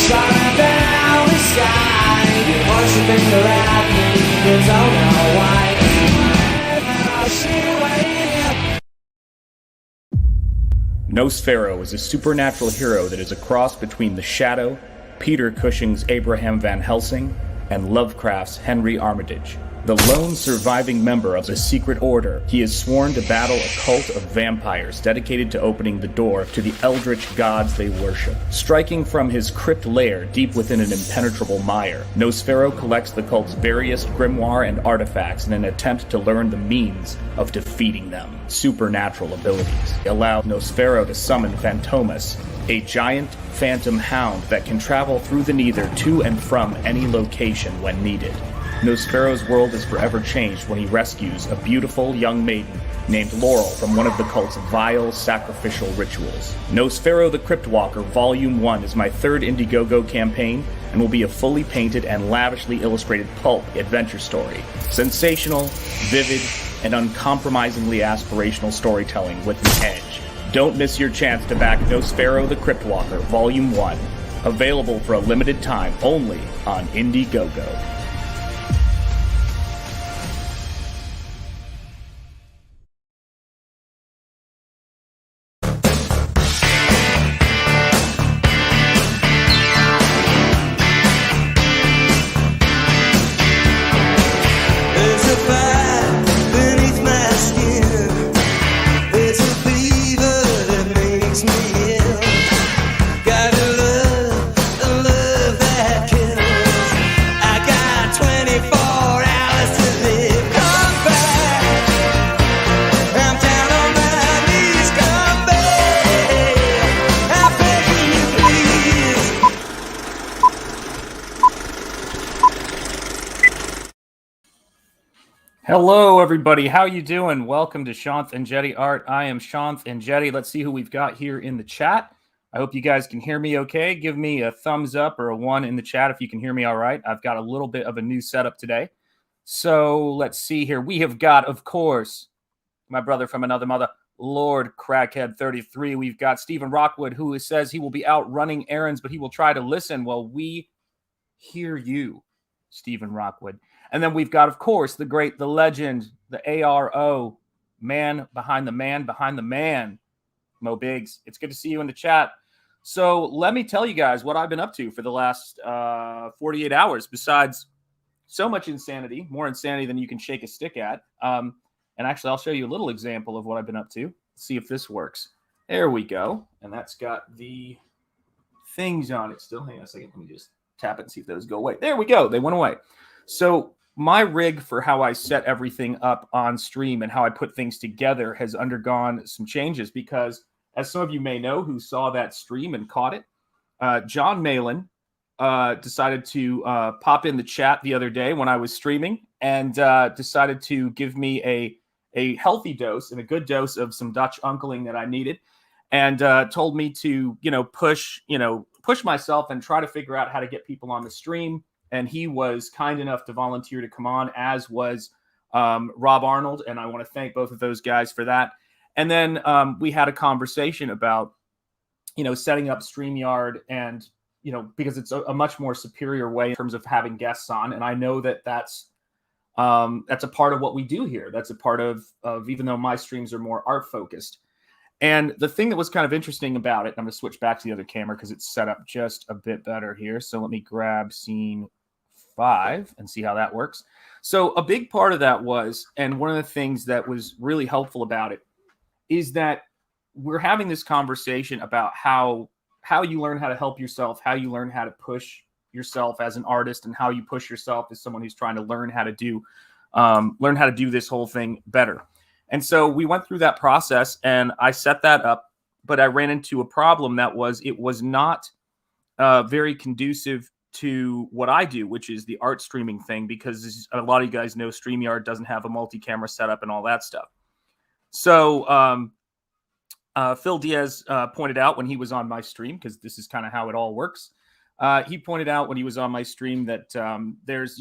Shining down the sky, worshiping the lightning, you don't know why. Nosfero is a supernatural hero that is a cross between The Shadow, Peter Cushing's Abraham Van Helsing, and Lovecraft's Henry Armitage. The lone surviving member of the secret order, he is sworn to battle a cult of vampires dedicated to opening the door to the eldritch gods they worship. Striking from his crypt lair deep within an impenetrable mire, Nosfero collects the cult's various grimoire and artifacts in an attempt to learn the means of defeating them. Supernatural abilities allow Nosfero to summon Phantomas, a giant phantom hound that can travel through the nether to and from any location when needed. Nosfero's world is forever changed when he rescues a beautiful young maiden named Laurel from one of the cult's vile sacrificial rituals. Nosfero the Crypt Walker Volume 1 is my third Indiegogo campaign and will be a fully painted and lavishly illustrated pulp adventure story. Sensational, vivid, and uncompromisingly aspirational storytelling with an edge. Don't miss your chance to back Nosfero the Crypt Walker Volume 1. Available for a limited time only on Indiegogo. Hello, everybody. How you doing? Welcome to Shanth Enjeti Art. I am Shanth Enjeti. Let's see who we've got here in the chat. I hope you guys can hear me okay. Give me a thumbs up or a 1 in the chat if you can hear me all right. I've got a little bit of a new setup today. So let's see here. We have got, of course, my brother from another mother, Lord Crackhead 33. We've got Stephen Rockwood, who says he will be out running errands, but he will try to listen. Well, we hear you, Stephen Rockwood. And then we've got, of course, the great, the legend, the ARO, man behind the man, Mo Biggs. It's good to see you in the chat. So let me tell you guys what I've been up to for the last 48 hours, besides so much insanity, more insanity than you can shake a stick at. And actually, I'll show you a little example of what I've been up to. See if this works. There we go. And that's got the things on it still. Hang on a second. Let me just tap it and see if those go away. There we go. They went away. So my rig for how I set everything up on stream and how I put things together has undergone some changes because, as some of you may know who saw that stream and caught it, John Malin decided to pop in the chat the other day when I was streaming and decided to give me a healthy dose and a good dose of some Dutch uncling that I needed, and told me to push myself and try to figure out how to get people on the stream. And he was kind enough to volunteer to come on, as was Rob Arnold. And I want to thank both of those guys for that. And then we had a conversation about, setting up StreamYard and, because it's a much more superior way in terms of having guests on. And I know that that's a part of what we do here. That's a part of even though my streams are more art focused. And the thing that was kind of interesting about it, I'm going to switch back to the other camera because it's set up just a bit better here. So let me grab scene 5 and see how that works. So a big part of that was, and one of the things that was really helpful about it, is that we're having this conversation about how you learn how to help yourself, how you learn how to push yourself as an artist, and how you push yourself as someone who's trying to learn how to do this whole thing better. And so we went through that process, and I set that up, but I ran into a problem that it was not very conducive to what I do, which is the art streaming thing, because a lot of you guys know StreamYard doesn't have a multi-camera setup and all that stuff. So Phil Diaz pointed out when he was on my stream, because this is kind of how it all works. He pointed out when he was on my stream that there's,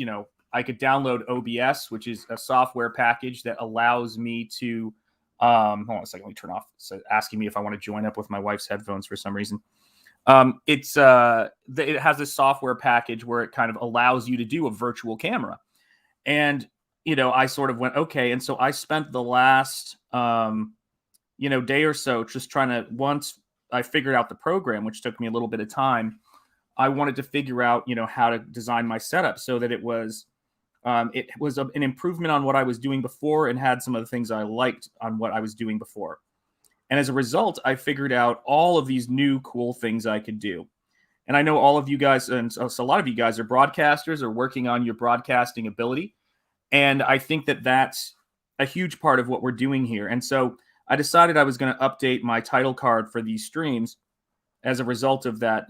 I could download OBS, which is a software package that allows me to, hold on a second, let me turn off. So asking me if I want to join up with my wife's headphones for some reason. It has a software package where it kind of allows you to do a virtual camera. And, I sort of went, okay. And so I spent the last, day or so just trying to, once I figured out the program, which took me a little bit of time, I wanted to figure out, how to design my setup so that it was an improvement on what I was doing before and had some of the things I liked on what I was doing before. And as a result, I figured out all of these new cool things I could do. And I know all of you guys, and so a lot of you guys are broadcasters or working on your broadcasting ability. And I think that that's a huge part of what we're doing here. And so I decided I was going to update my title card for these streams as a result of that,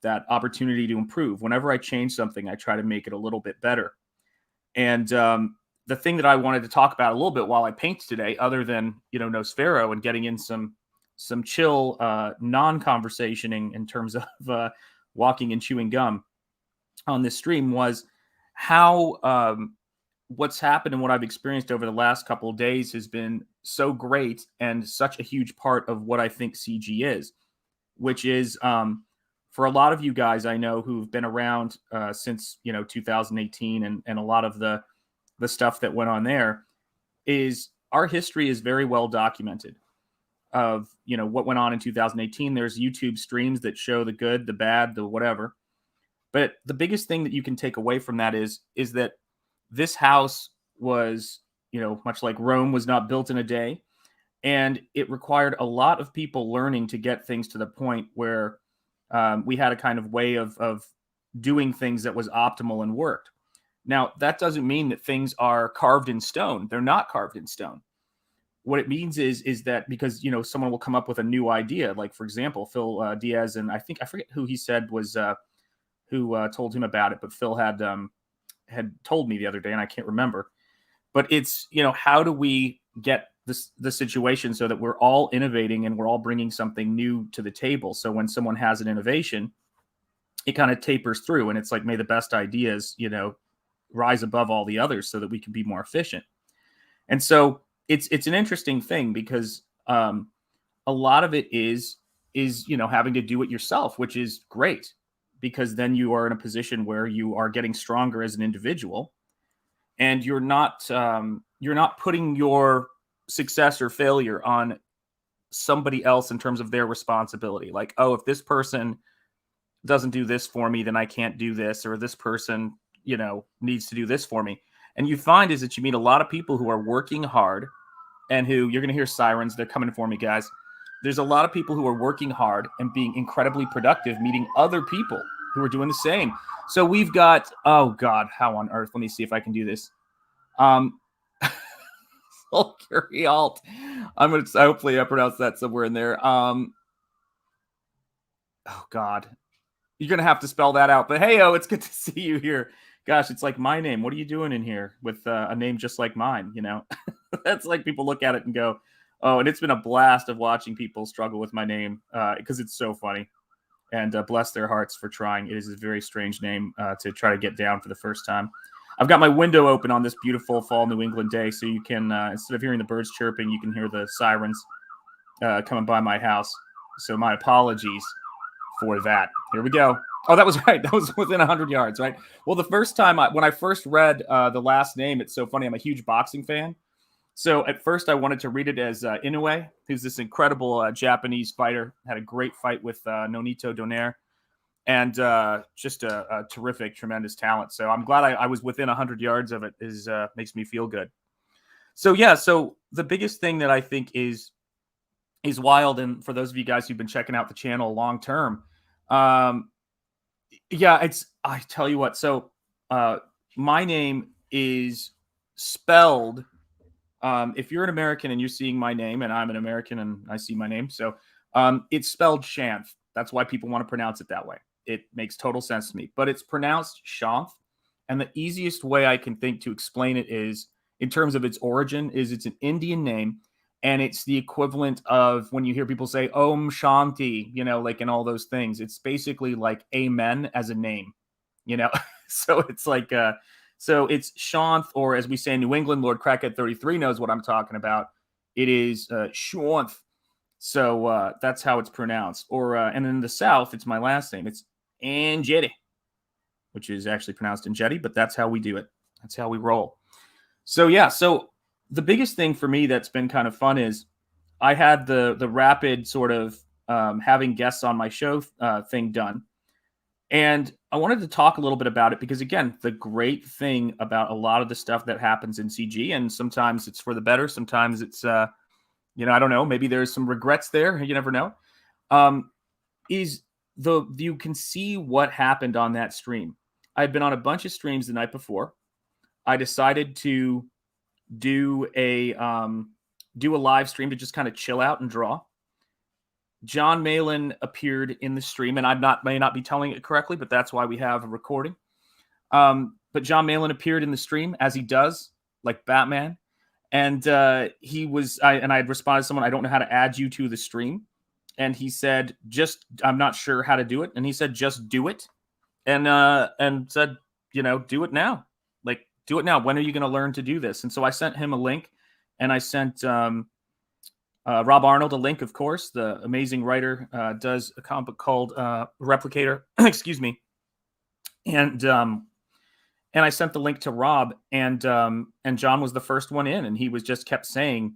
that opportunity to improve. Whenever I change something, I try to make it a little bit better. And the thing that I wanted to talk about a little bit while I paint today, other than, Nosfero and getting in some chill, non-conversationing in terms of walking and chewing gum on this stream, was how what's happened and what I've experienced over the last couple of days has been so great and such a huge part of what I think CG is, which is for a lot of you guys I know who've been around since 2018 and a lot of the stuff that went on there, is our history is very well documented of what went on in 2018. There's YouTube streams that show the good, the bad, the whatever. But the biggest thing that you can take away from that is that this house was, much like Rome, was not built in a day. And it required a lot of people learning to get things to the point where we had a kind of way of doing things that was optimal and worked. Now, that doesn't mean that things are carved in stone. They're not carved in stone. What it means is that because, someone will come up with a new idea, like, for example, Phil Diaz, and I forget who he said was who told him about it, but Phil had told me the other day, and I can't remember. But it's, how do we get the situation so that we're all innovating and we're all bringing something new to the table? So when someone has an innovation, it kind of tapers through, and it's like, may the best ideas, rise above all the others so that we can be more efficient. And so it's an interesting thing because a lot of it is having to do it yourself, which is great, because then you are in a position where you are getting stronger as an individual, and you're not putting your success or failure on somebody else in terms of their responsibility. Like, oh, if this person doesn't do this for me, then I can't do this, or this person, needs to do this for me. And you find is that you meet a lot of people who are working hard and who, you're going to hear sirens. They're coming for me, guys. There's a lot of people who are working hard and being incredibly productive, meeting other people who are doing the same. So we've got, oh God, how on earth? Let me see if I can do this. Carry alt. Hopefully I pronounced that somewhere in there. Oh God, you're going to have to spell that out. But hey, it's good to see you here. Gosh, it's like my name. What are you doing in here with a name just like mine? That's like people look at it and go, oh, and it's been a blast of watching people struggle with my name because it's so funny. And bless their hearts for trying. It is a very strange name to try to get down for the first time. I've got my window open on this beautiful fall New England day, so you can, instead of hearing the birds chirping, you can hear the sirens coming by my house. So my apologies for that. Here we go. Oh, that was right. That was within 100 yards, right? Well, the first time when I first read the last name, it's so funny. I'm a huge boxing fan. So at first I wanted to read it as Inoue, who's this incredible Japanese fighter, had a great fight with Nonito Donaire, and just a terrific, tremendous talent. So I'm glad I was within 100 yards of it. Makes me feel good. So yeah, so the biggest thing that I think is wild, and for those of you guys who've been checking out the channel long term, yeah, I tell you what. So my name is spelled. If you're an American and you're seeing my name, and I'm an American and I see my name, so it's spelled Shanth. That's why people want to pronounce it that way. It makes total sense to me, but it's pronounced Shanth. And the easiest way I can think to explain it is, in terms of its origin, is it's an Indian name, and it's the equivalent of when you hear people say Om Shanti, like in all those things. It's basically like Amen as a name, So it's like so it's Shanth, or as we say in New England, Lord Crackhead 33 knows what I'm talking about. It is Shanth. So that's how it's pronounced. Or and in the South, it's my last name. It's Enjeti, which is actually pronounced Enjeti, but that's how we do it. That's how we roll. So yeah, so the biggest thing for me that's been kind of fun is I had the rapid sort of having guests on my show thing done. And I wanted to talk a little bit about it because, again, the great thing about a lot of the stuff that happens in CG, and sometimes it's for the better, sometimes it's, I don't know, maybe there's some regrets there, you never know, is you can see what happened on that stream. I had been on a bunch of streams the night before. I decided to do a live stream to just kind of chill out and draw. John Malin appeared in the stream, and may not be telling it correctly, but that's why we have a recording. But John Malin appeared in the stream, as he does, like Batman. And I had responded to someone, I don't know how to add you to the stream. And he said, I'm not sure how to do it. And he said, just do it. And said, do it now. Like, do it now. When are you going to learn to do this? And so I sent him a link, and I sent Rob Arnold a link, of course. The amazing writer does a comic book called Replicator. Excuse me. And I sent the link to Rob, and John was the first one in, and he just kept saying,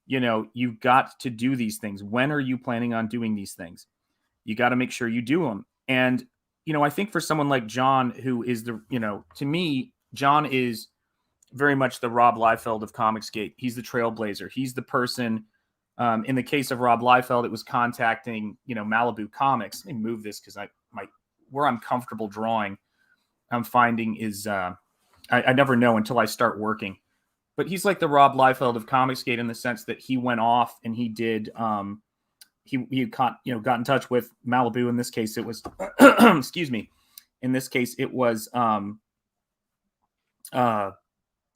you've got to do these things. When are you planning on doing these things? You got to make sure you do them. And I think for someone like John, who is to me, John is very much the Rob Liefeld of Comicsgate. He's the trailblazer. He's the person. In the case of Rob Liefeld, it was contacting, Malibu Comics. Let me move this because where I'm comfortable drawing, I'm finding is I never know until I start working. But he's like the Rob Liefeld of Comicsgate in the sense that he went off and he did he got in touch with Malibu. In this case, it was excuse me. In this case, it was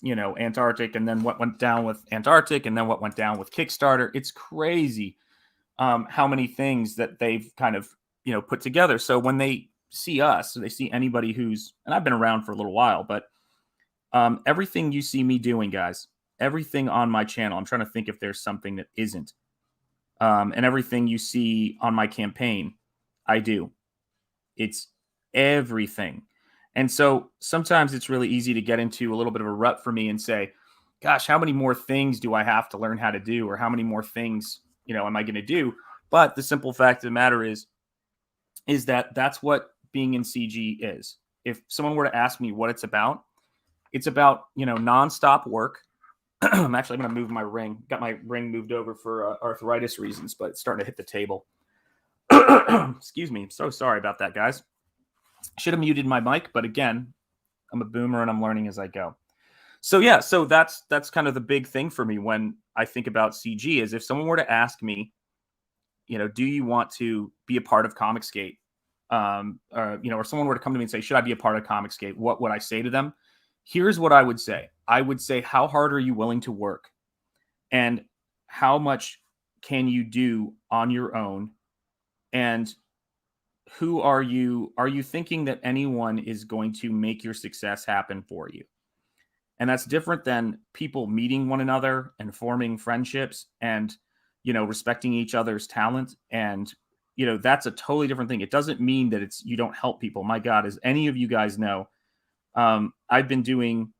Antarctic, and then what went down with Antarctic, and then what went down with Kickstarter. It's crazy how many things that they've kind of, put together. So when they see us, so they see anybody who's, and I've been around for a little while, but everything you see me doing, guys, everything on my channel, I'm trying to think if there's something that isn't. And everything you see on my campaign, I do. It's everything. And so sometimes it's really easy to get into a little bit of a rut for me and say, gosh, how many more things do I have to learn how to do? Or how many more things, am I going to do? But the simple fact of the matter is that that's what being in CG is. If someone were to ask me what it's about, nonstop work. I'm actually going to move my ring. Got my ring moved over for arthritis reasons, but it's starting to hit the table. Excuse me. I'm so sorry about that, guys. Should have muted my mic, but again, I'm a boomer and I'm learning as I go. So yeah, so that's kind of the big thing for me when I think about CG is if someone were to ask me, do you want to be a part of Comicsgate? Or someone were to come to me and say, should I be a part of Comicsgate? What would I say to them? Here's what I would say. I would say, how hard are you willing to work? And how much can you do on your own? And who are you thinking that anyone is going to make your success happen for you? And that's different than people meeting one another and forming friendships and, respecting each other's talent. And, that's a totally different thing. It doesn't mean that you don't help people. My God, as any of you guys know, I've been doing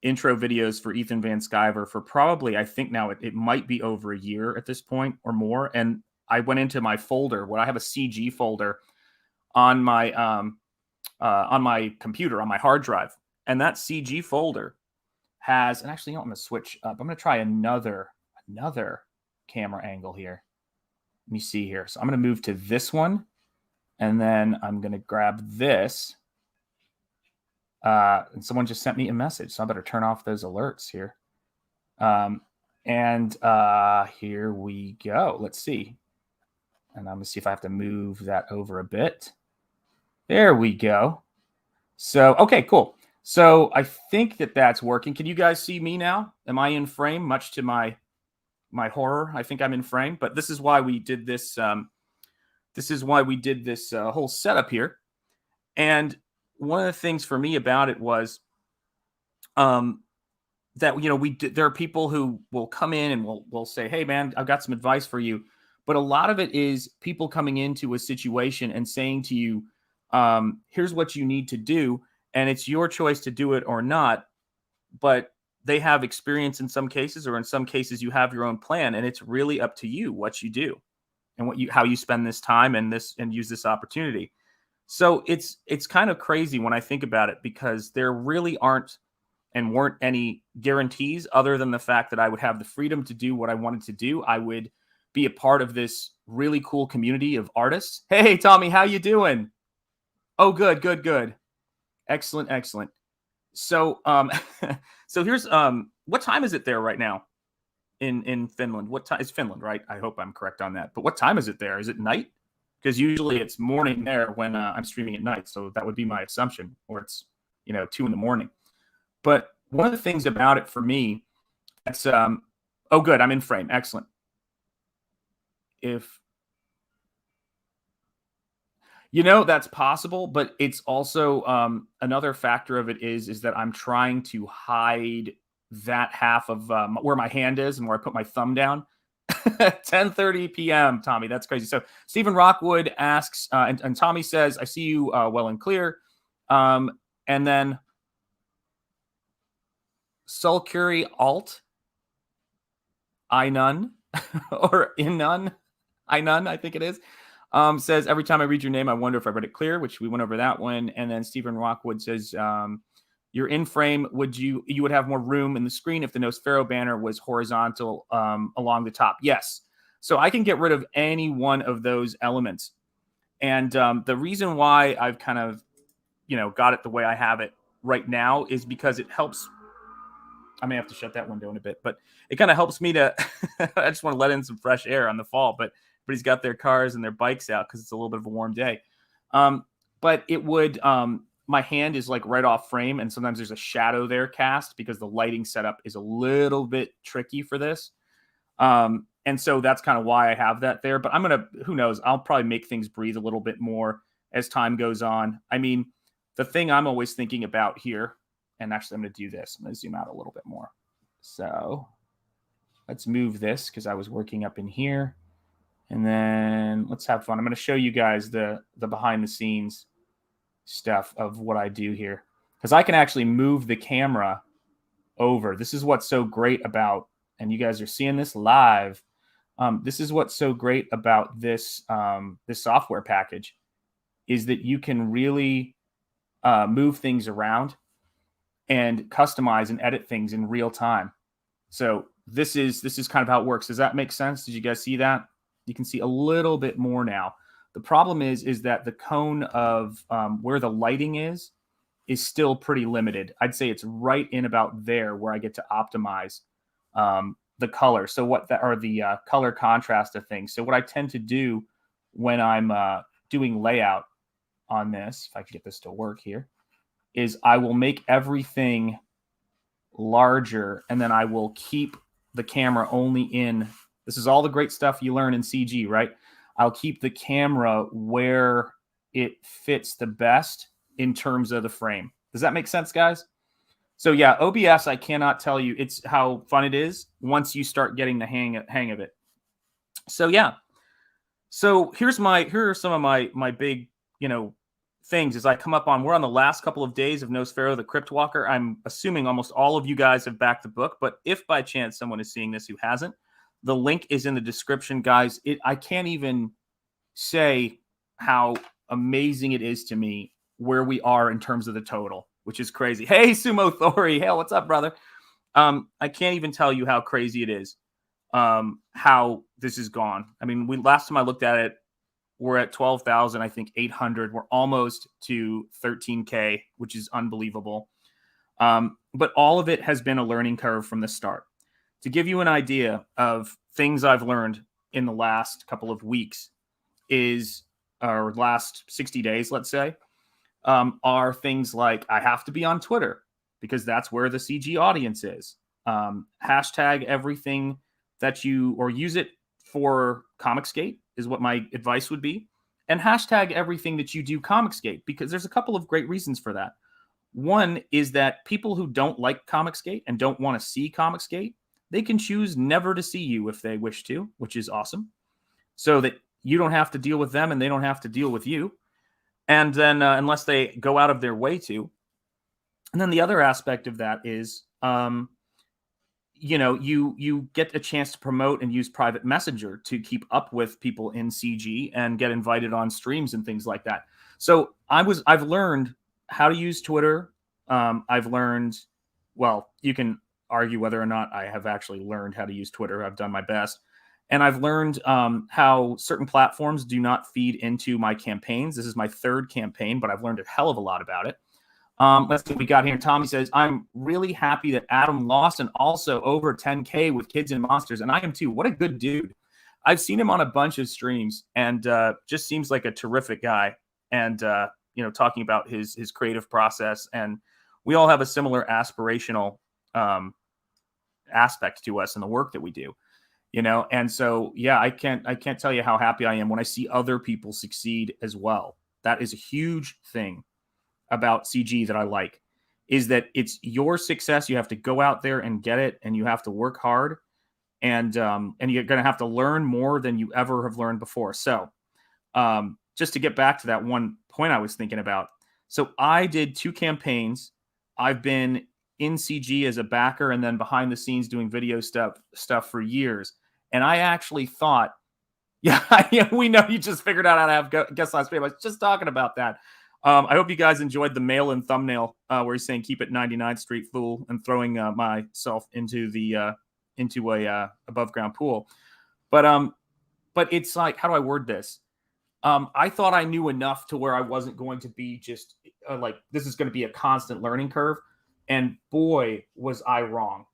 intro videos for Ethan Van Sciver for probably, I think now it might be over a year at this point or more. And I went into my folder where I have a CG folder on my computer, on my hard drive. And that CG folder has, and actually, I'm going to switch up. I'm going to try another camera angle here. Let me see here. So I'm going to move to this one, and then I'm going to grab this. And someone just sent me a message, so I better turn off those alerts here. And here we go. Let's see. And I'm going to see if I have to move that over a bit. There we go. So, okay, cool. So I think that's working. Can you guys see me now? Am I in frame? Much to my horror, I think I'm in frame. But this is why we did this. This is why we did this whole setup here. And one of the things for me about it was that there are people who will come in and will say, "Hey, man, I've got some advice for you." But a lot of it is people coming into a situation and saying to you, here's what you need to do. And it's your choice to do it or not. But they have experience in some cases, or in some cases you have your own plan, and it's really up to you what you do and how you spend this time and use this opportunity. So it's kind of crazy when I think about it, because there really aren't and weren't any guarantees other than the fact that I would have the freedom to do what I wanted to do. I would be a part of this really cool community of artists. Hey, Tommy, how you doing? Oh, good, good, good. Excellent, excellent. So, so here's what time is it there right now in Finland? What time is Finland, right? I hope I'm correct on that. But what time is it there? Is it night? Because usually it's morning there when I'm streaming at night. So that would be my assumption, or it's 2 a.m. But one of the things about it for me, it's oh, good, I'm in frame. Excellent. If that's possible, but it's also another factor of it is that I'm trying to hide that half of where my hand is and where I put my thumb down. 10:30 p.m. Tommy, that's crazy. So Stephen Rockwood asks, and Tommy says, "I see you well and clear." And then Sulcuri Alt, I none or in none, I none, I think it is. Says, every time I read your name, I wonder if I read it clear, which we went over that one. And then Stephen Rockwood says, you're in frame. You would have more room in the screen if the Nosfero banner was horizontal along the top. Yes. So I can get rid of any one of those elements. And the reason why I've kind of, got it the way I have it right now is because it helps. I may have to shut that window in a bit, but it kind of helps me to, I just want to let in some fresh air on the fall, but everybody's got their cars and their bikes out because it's a little bit of a warm day. But it would, my hand is like right off frame, and sometimes there's a shadow there cast because the lighting setup is a little bit tricky for this. And so that's kind of why I have that there, but who knows, I'll probably make things breathe a little bit more as time goes on. I mean, the thing I'm always thinking about here, and actually I'm going to do this. I'm going to zoom out a little bit more. So let's move this because I was working up in here. And then let's have fun. I'm going to show you guys the behind the scenes stuff of what I do here, because I can actually move the camera over. This is what's so great about, and you guys are seeing this live. This is what's so great about this this software package, is that you can really move things around and customize and edit things in real time. So this is kind of how it works. Does that make sense? Did you guys see that? You can see a little bit more now. The problem is that the cone of where the lighting is still pretty limited. I'd say it's right in about there where I get to optimize the color. So the color contrast of things. So what I tend to do when I'm doing layout on this, if I can get this to work here, is I will make everything larger, and then I will keep the camera only in. This is all the great stuff you learn in CG, right? I'll keep the camera where it fits the best in terms of the frame. Does that make sense, guys? So yeah, OBS, I cannot tell you it's how fun it is once you start getting the hang of it. So yeah. So here are some of my big, things as I come up on. We're on the last couple of days of Nosfero, the Crypt Walker. I'm assuming almost all of you guys have backed the book, but if by chance someone is seeing this who hasn't, the link is in the description, guys. I can't even say how amazing it is to me where we are in terms of the total, which is crazy. Hey, Sumo Thori. Hey, what's up, brother? I can't even tell you how crazy it is, how this is gone. I mean, last time I looked at it, we're at 12,000, I think 800. We're almost to 13K, which is unbelievable. But all of it has been a learning curve from the start. To give you an idea of things I've learned in the last couple of weeks or last 60 days, let's say, are things like I have to be on Twitter because that's where the CG audience is. Hashtag everything that or use it for Comicsgate is what my advice would be. And hashtag everything that you do Comicsgate, because there's a couple of great reasons for that. One is that people who don't like Comicsgate and don't want to see Comicsgate, they can choose never to see you if they wish to, which is awesome. so that you don't have to deal with them and they don't have to deal with you. And then unless they go out of their way to. And then the other aspect of that is, you get a chance to promote and use private messenger to keep up with people in CG and get invited on streams and things like that. So I've learned how to use Twitter. I've learned, well, you can argue whether or not I have actually learned how to use Twitter. I've done my best. And I've learned how certain platforms do not feed into my campaigns. This is my third campaign, but I've learned a hell of a lot about it. Let's see what we got here. Tommy says, I'm really happy that Adam lost and also over 10K with Kids and Monsters. And I am too. What a good dude. I've seen him on a bunch of streams and just seems like a terrific guy. And, talking about his creative process. And we all have a similar aspirational aspect to us in the work that we do. And so, yeah, I can't tell you how happy I am when I see other people succeed as well. That is a huge thing about CG that I like, is that it's your success. You have to go out there and get it, and you have to work hard, and you're going to have to learn more than you ever have learned before. So just to get back to that one point I was thinking about. So I did 2 campaigns. I've been in CG as a backer and then behind the scenes doing video stuff for years. And I actually thought, yeah, we know you just figured out how to have guest last stream. I was just talking about that. I hope you guys enjoyed the mail and thumbnail where he's saying keep it 99th Street fool and throwing myself into a above ground pool. But it's like, how do I word this? I thought I knew enough to where I wasn't going to be just like, this is going to be a constant learning curve. And boy, was I wrong.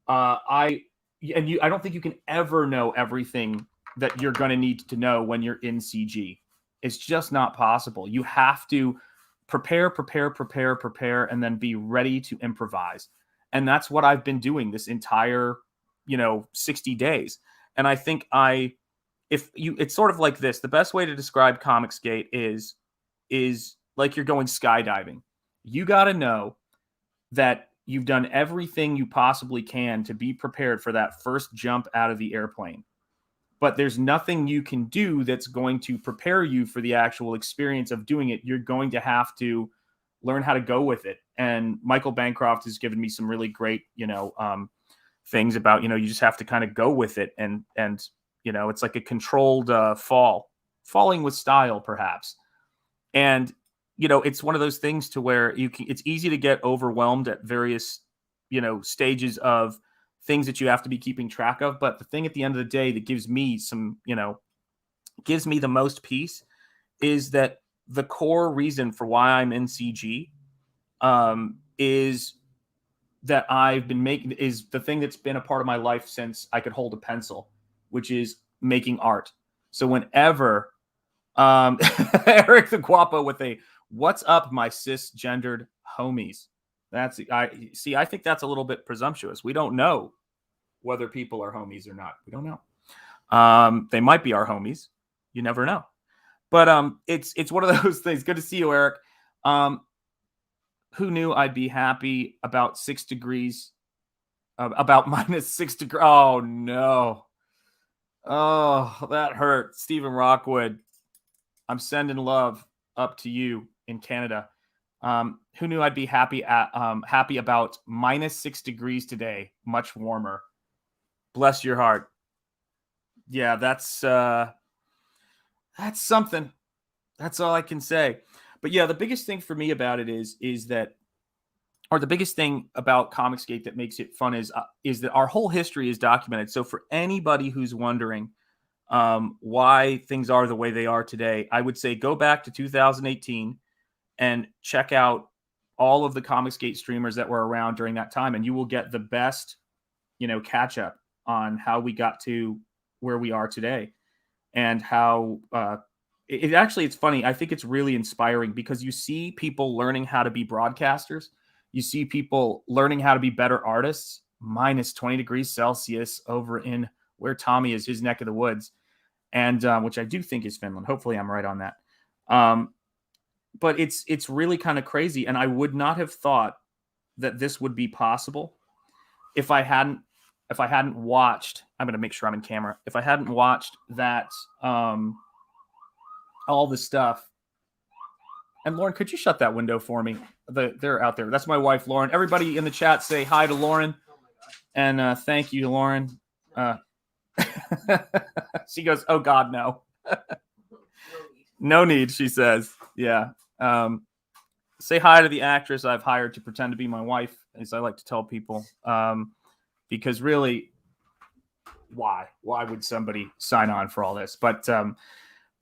I don't think you can ever know everything that you're going to need to know when you're in CG. It's just not possible. You have to prepare, and then be ready to improvise. And that's what I've been doing this entire, 60 days. And I think it's sort of like this. The best way to describe Comicsgate is like you're going skydiving. You got to know that you've done everything you possibly can to be prepared for that first jump out of the airplane. But there's nothing you can do that's going to prepare you for the actual experience of doing it. You're going to have to learn how to go with it. And Michael Bancroft has given me some really great, things about, you just have to kind of go with it. And it's like a controlled falling with style, perhaps. And, it's one of those things to where it's easy to get overwhelmed at various, stages of things that you have to be keeping track of. But the thing at the end of the day that gives me gives me the most peace is that the core reason for why I'm in CG is that I've been making is the thing that's been a part of my life since I could hold a pencil, which is making art. So whenever Eric the Guapo with a "What's up, my cisgendered homies?" I think that's a little bit presumptuous. We don't know whether people are homies or not. We don't know. They might be our homies. You never know. But it's one of those things. Good to see you, Eric. Who knew I'd be happy about 6 degrees, about minus 6 degrees? Oh, no. Oh, that hurt. Stephen Rockwood, I'm sending love up to you in Canada. Who knew I'd be happy about minus 6 degrees today? Much warmer. Bless your heart. Yeah, that's something. That's all I can say. But yeah, the biggest thing for me about it is that, or the biggest thing about Comicsgate that makes it fun is that our whole history is documented. So for anybody who's wondering why things are the way they are today, I would say go back to 2018 and check out all of the Comicsgate streamers that were around during that time, and you will get the best, catch up on how we got to where we are today, and how it's funny. I think it's really inspiring because you see people learning how to be broadcasters. You see people learning how to be better artists, minus 20 degrees Celsius over in where Tommy is, his neck of the woods, and which I do think is Finland. Hopefully I'm right on that. But it's really kind of crazy. And I would not have thought that this would be possible if I hadn't if I hadn't watched, I'm going to make sure I'm in camera. If I hadn't watched that, all the stuff. And Lauren, could you shut that window for me? They're out there. That's my wife, Lauren. Everybody in the chat say hi to Lauren. And thank you, Lauren. She goes, oh God, no. No need, she says. Yeah. Say hi to the actress I've hired to pretend to be my wife, as I like to tell people. Because really, why? Why would somebody sign on for all this? But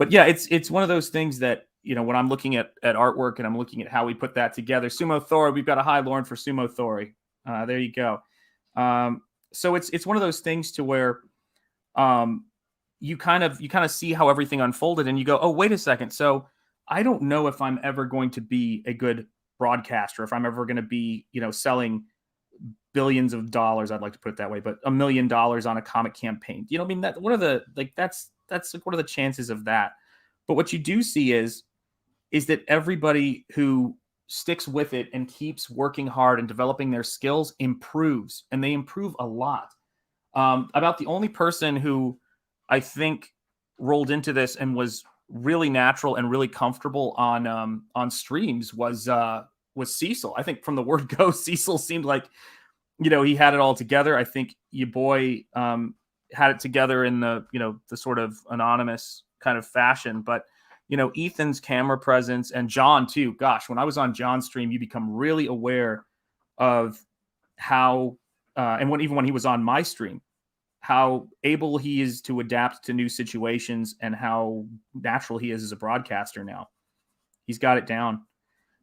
yeah, it's one of those things that, when I'm looking at artwork and I'm looking at how we put that together. Sumo Thor, we've got a hi, Lauren, for Sumo Thori. There you go. So it's one of those things to where you kind of see how everything unfolded and you go, oh, wait a second. So I don't know if I'm ever going to be a good broadcaster, if I'm ever going to be, selling billions of dollars, I'd like to put it that way, but $1 million on a comic campaign. I mean, that one of the, that's like, what are the chances of that? But what you do see is that everybody who sticks with it and keeps working hard and developing their skills improves, and they improve a lot. About the only person who I think rolled into this and was really natural and really comfortable on streams was Cecil. I think from the word go, Cecil seemed like, he had it all together. I think your boy had it together in the, the sort of anonymous kind of fashion. But, Ethan's camera presence, and John too. Gosh, when I was on John's stream, you become really aware of how, and even when he was on my stream, how able he is to adapt to new situations and how natural he is as a broadcaster now. He's got it down.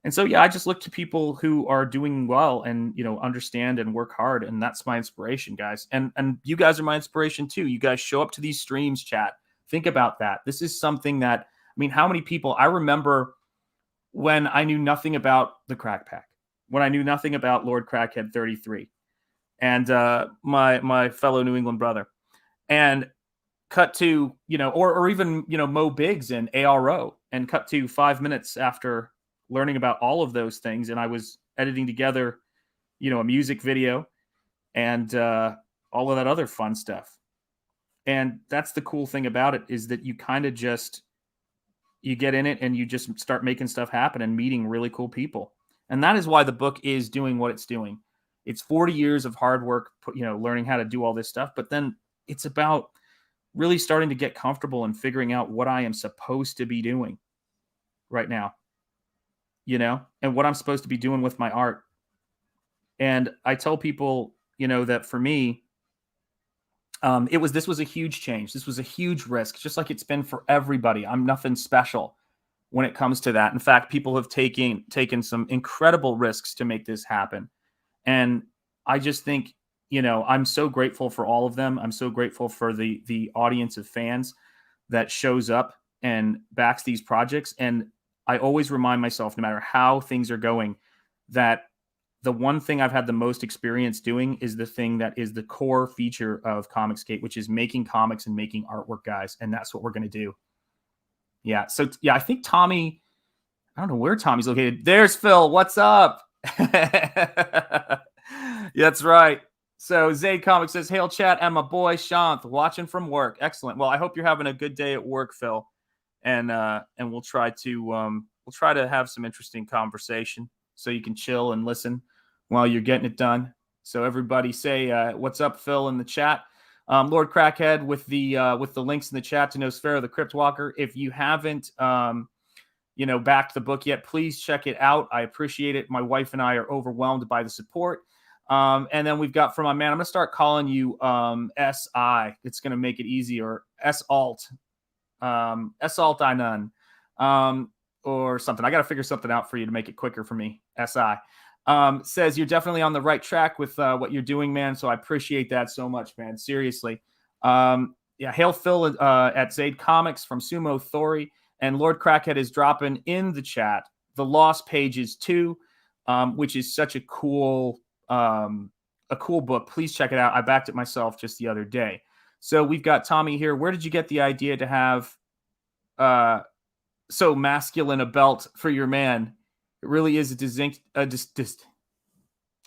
And so, yeah, I just look to people who are doing well and, understand and work hard. And that's my inspiration, guys. And you guys are my inspiration too. You guys show up to these streams, chat. Think about that. This is something that, how many people, I remember when I knew nothing about the Crack Pack, when I knew nothing about Lord Crackhead 33 and my fellow New England brother, and cut to, or even, Mo Biggs and ARO, and cut to 5 minutes after learning about all of those things. And I was editing together, a music video and all of that other fun stuff. And that's the cool thing about it, is that you kind of just, you get in it and you just start making stuff happen and meeting really cool people. And that is why the book is doing what it's doing. It's 40 years of hard work, learning how to do all this stuff. But then it's about really starting to get comfortable and figuring out what I am supposed to be doing right now, and what I'm supposed to be doing with my art. And I tell people, that for me, this was a huge change. This was a huge risk, just like it's been for everybody. I'm nothing special when it comes to that. In fact, people have taken some incredible risks to make this happen. And I just think, I'm so grateful for all of them. I'm so grateful for the audience of fans that shows up and backs these projects. And I always remind myself, no matter how things are going, that the one thing I've had the most experience doing is the thing that is the core feature of Comicsgate, which is making comics and making artwork, guys. And that's what we're going to do. Yeah. So, yeah, I think Tommy, I don't know where Tommy's located. There's Phil. What's up? That's right. So Zayd Comics says, hail chat and my boy Shanth watching from work. Excellent. Well, I hope you're having a good day at work, Phil. And we'll try to have some interesting conversation so you can chill and listen while you're getting it done. So everybody say what's up, Phil, in the chat. Lord Crackhead with the links in the chat to Nosfero, the Crypt Walker. If you haven't backed the book yet, please check it out. I appreciate it. My wife and I are overwhelmed by the support. And then we've got from my man, I'm going to start calling you SI. It's going to make it easier. S-Alt. S-Alt I none. Or something. I got to figure something out for you to make it quicker for me. SI. Says you're definitely on the right track with what you're doing, man. So I appreciate that so much, man. Seriously. Yeah, hail Phil at Zayd Comics from Sumo Thori. And Lord Crackhead is dropping in the chat The Lost Pages 2, which is such a cool book. Please check it out. I backed it myself just the other day. So we've got Tommy here. Where did you get the idea to have so masculine a belt for your man? It really is a distinct.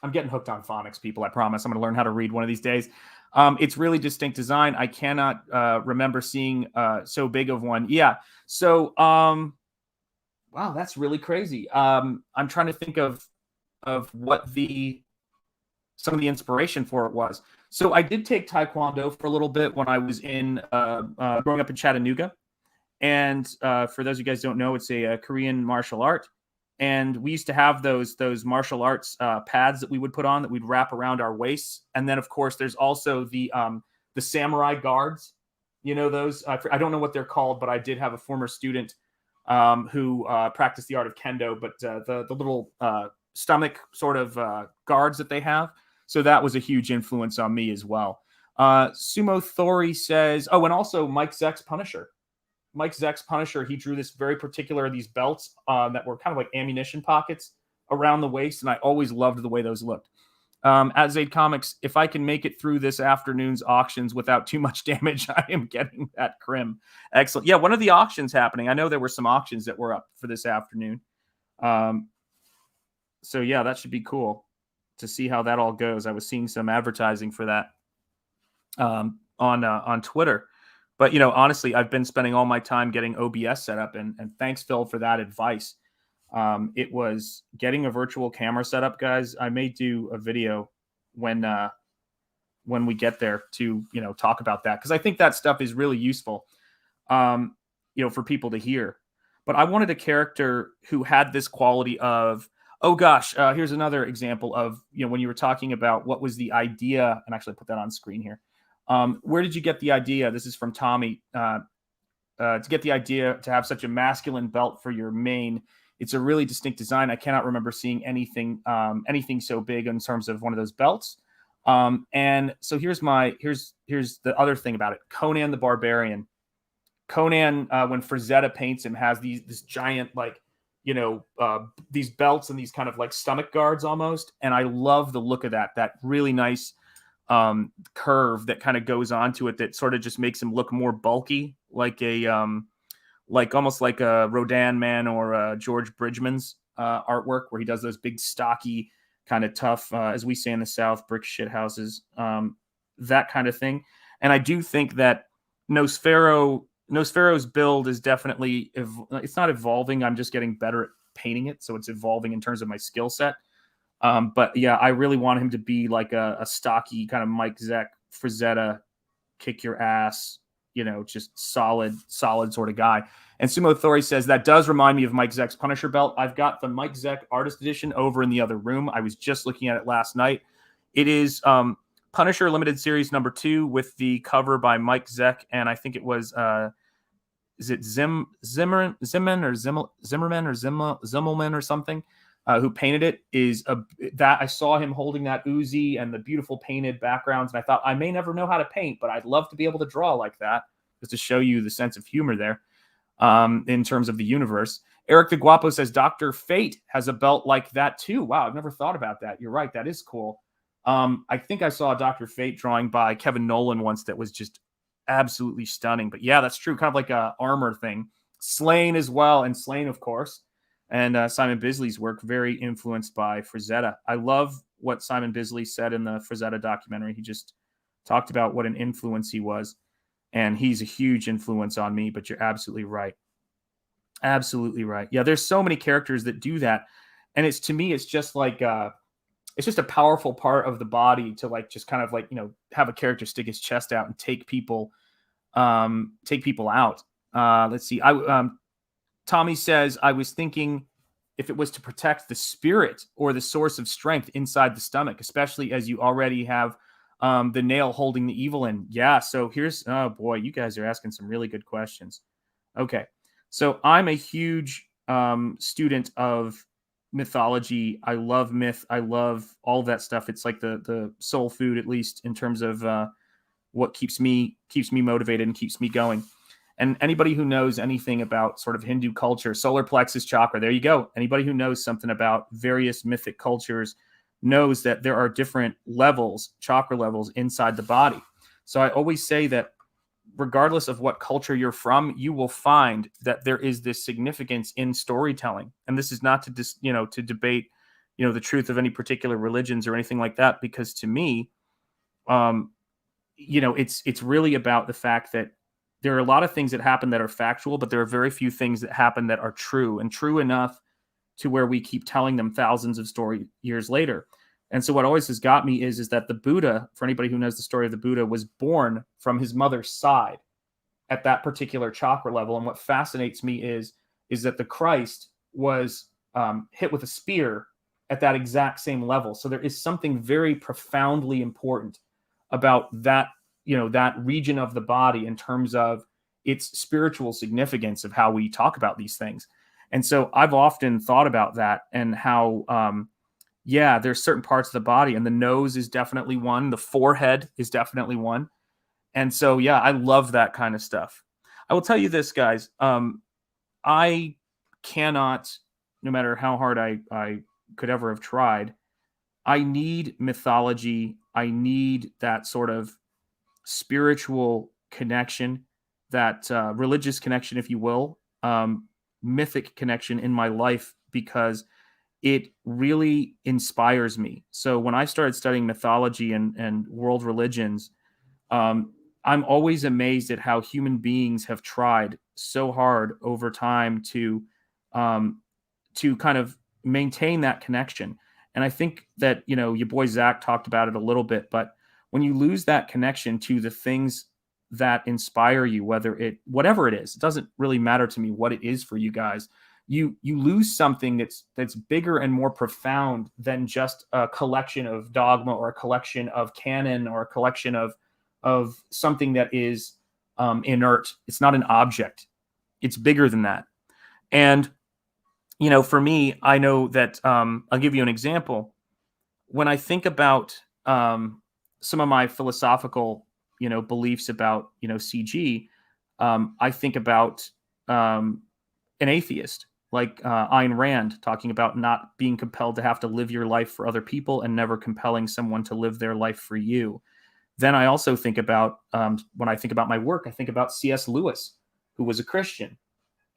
I'm getting hooked on phonics, people. I promise. I'm going to learn how to read one of these days. It's really distinct design. I cannot remember seeing so big of one. Yeah. So, wow, that's really crazy. I'm trying to think of what some of the inspiration for it was. So I did take Taekwondo for a little bit when I was in growing up in Chattanooga. And for those of you guys who don't know, it's a Korean martial art. And we used to have those martial arts pads that we would put on that we'd wrap around our waists. And then, of course, there's also the samurai guards. You know those? I don't know what they're called, but I did have a former student who practiced the art of kendo. But the little stomach sort of guards that they have. So that was a huge influence on me as well. Sumo Thori says, oh, and also Mike Zeck's Punisher. Mike Zeck's Punisher, he drew this very particular, these belts that were kind of like ammunition pockets around the waist, and I always loved the way those looked. At Zaid Comics, if I can make it through this afternoon's auctions without too much damage, I am getting that crim. Excellent. Yeah, one of the auctions happening. I know there were some auctions that were up for this afternoon. So yeah, that should be cool to see how that all goes. I was seeing some advertising for that on Twitter. But, you know, honestly, I've been spending all my time getting OBS set up, and thanks, Phil, for that advice. It was getting a virtual camera set up, guys. I may do a video when we get there to, you know, talk about that, because I think that stuff is really useful, you know, for people to hear. But I wanted a character who had this quality of, oh gosh, here's another example of, you know, when you were talking about what was the idea, and actually I put that on screen here. Where did you get the idea? This is from Tommy. To get the idea to have such a masculine belt for your mane. It's a really distinct design. I cannot remember seeing anything so big in terms of one of those belts. And so here's the other thing about it. Conan the Barbarian. Conan, when Frazetta paints him, has this giant, like, you know, these belts and these kind of like stomach guards almost. And I love the look of that really nice curve that kind of goes onto it that sort of just makes him look more bulky, like almost like a Rodin man or a George Bridgman's artwork, where he does those big stocky kind of tough, as we say in the South, brick shit houses, that kind of thing. And I do think that Nosfero's build is definitely, it's not evolving. I'm just getting better at painting it. So it's evolving in terms of my skill set. But yeah, I really want him to be like a stocky kind of Mike Zeck, Frazetta, kick your ass, you know, just solid sort of guy. And Sumo Thori says, that does remind me of Mike Zeck's Punisher belt. I've got the Mike Zeck Artist Edition over in the other room. I was just looking at it last night. It is Punisher Limited Series #2 with the cover by Mike Zeck. And I think it was, is it Zimmerman or Zimmelman or something? Who painted it, that I saw him holding that Uzi and the beautiful painted backgrounds. And I thought, I may never know how to paint, but I'd love to be able to draw like that, just to show you the sense of humor there in terms of the universe. Eric the Guapo says, Dr. Fate has a belt like that too. Wow, I've never thought about that. You're right. That is cool. I think I saw a Dr. Fate drawing by Kevin Nolan once that was just absolutely stunning. But yeah, that's true. Kind of like a armor thing. Slain as well. And Slain, of course. And Simon Bisley's work, very influenced by Frazetta. I love what Simon Bisley said in the Frazetta documentary. He just talked about what an influence he was. And he's a huge influence on me, but you're absolutely right. Absolutely right. Yeah, there's so many characters that do that. And to me, it's just like, it's just a powerful part of the body to like, just kind of like, you know, have a character stick his chest out and take people out. Let's see. Tommy says, I was thinking if it was to protect the spirit or the source of strength inside the stomach, especially as you already have the nail holding the evil in. Yeah, so oh boy, you guys are asking some really good questions. Okay, so I'm a huge student of mythology. I love myth. I love all that stuff. It's like the soul food, at least in terms of what keeps me motivated and keeps me going. And anybody who knows anything about sort of Hindu culture, solar plexus chakra, there you go. Anybody who knows something about various mythic cultures knows that there are different levels, chakra levels inside the body. So I always say that regardless of what culture you're from, you will find that there is this significance in storytelling. And this is not to debate, the truth of any particular religions or anything like that, because to me, it's really about the fact that there are a lot of things that happen that are factual, but there are very few things that happen that are true, and true enough to where we keep telling them thousands of story years later. And so what always has got me is that the Buddha, for anybody who knows the story of the Buddha, was born from his mother's side at that particular chakra level. And what fascinates me is that the Christ was hit with a spear at that exact same level. So there is something very profoundly important about that, that region of the body in terms of its spiritual significance of how we talk about these things. And so I've often thought about that and how, there's certain parts of the body, and the nose is definitely one. The forehead is definitely one. And so, yeah, I love that kind of stuff. I will tell you this, guys. I cannot, no matter how hard I could ever have tried, I need mythology. I need that sort of spiritual connection, that religious connection, if you will, mythic connection in my life, because it really inspires me. So when I started studying mythology and world religions, I'm always amazed at how human beings have tried so hard over time to kind of maintain that connection. And I think that, your boy Zach talked about it a little bit, but when you lose that connection to the things that inspire you, whatever it is, it doesn't really matter to me what it is for you guys. You lose something that's bigger and more profound than just a collection of dogma or a collection of canon or a collection of something that is inert. It's not an object. It's bigger than that. And, for me, I know that I'll give you an example. When I think about some of my philosophical, beliefs about, CG, I think about an atheist like Ayn Rand talking about not being compelled to have to live your life for other people and never compelling someone to live their life for you. Then I also think about, when I think about my work, I think about C.S. Lewis, who was a Christian.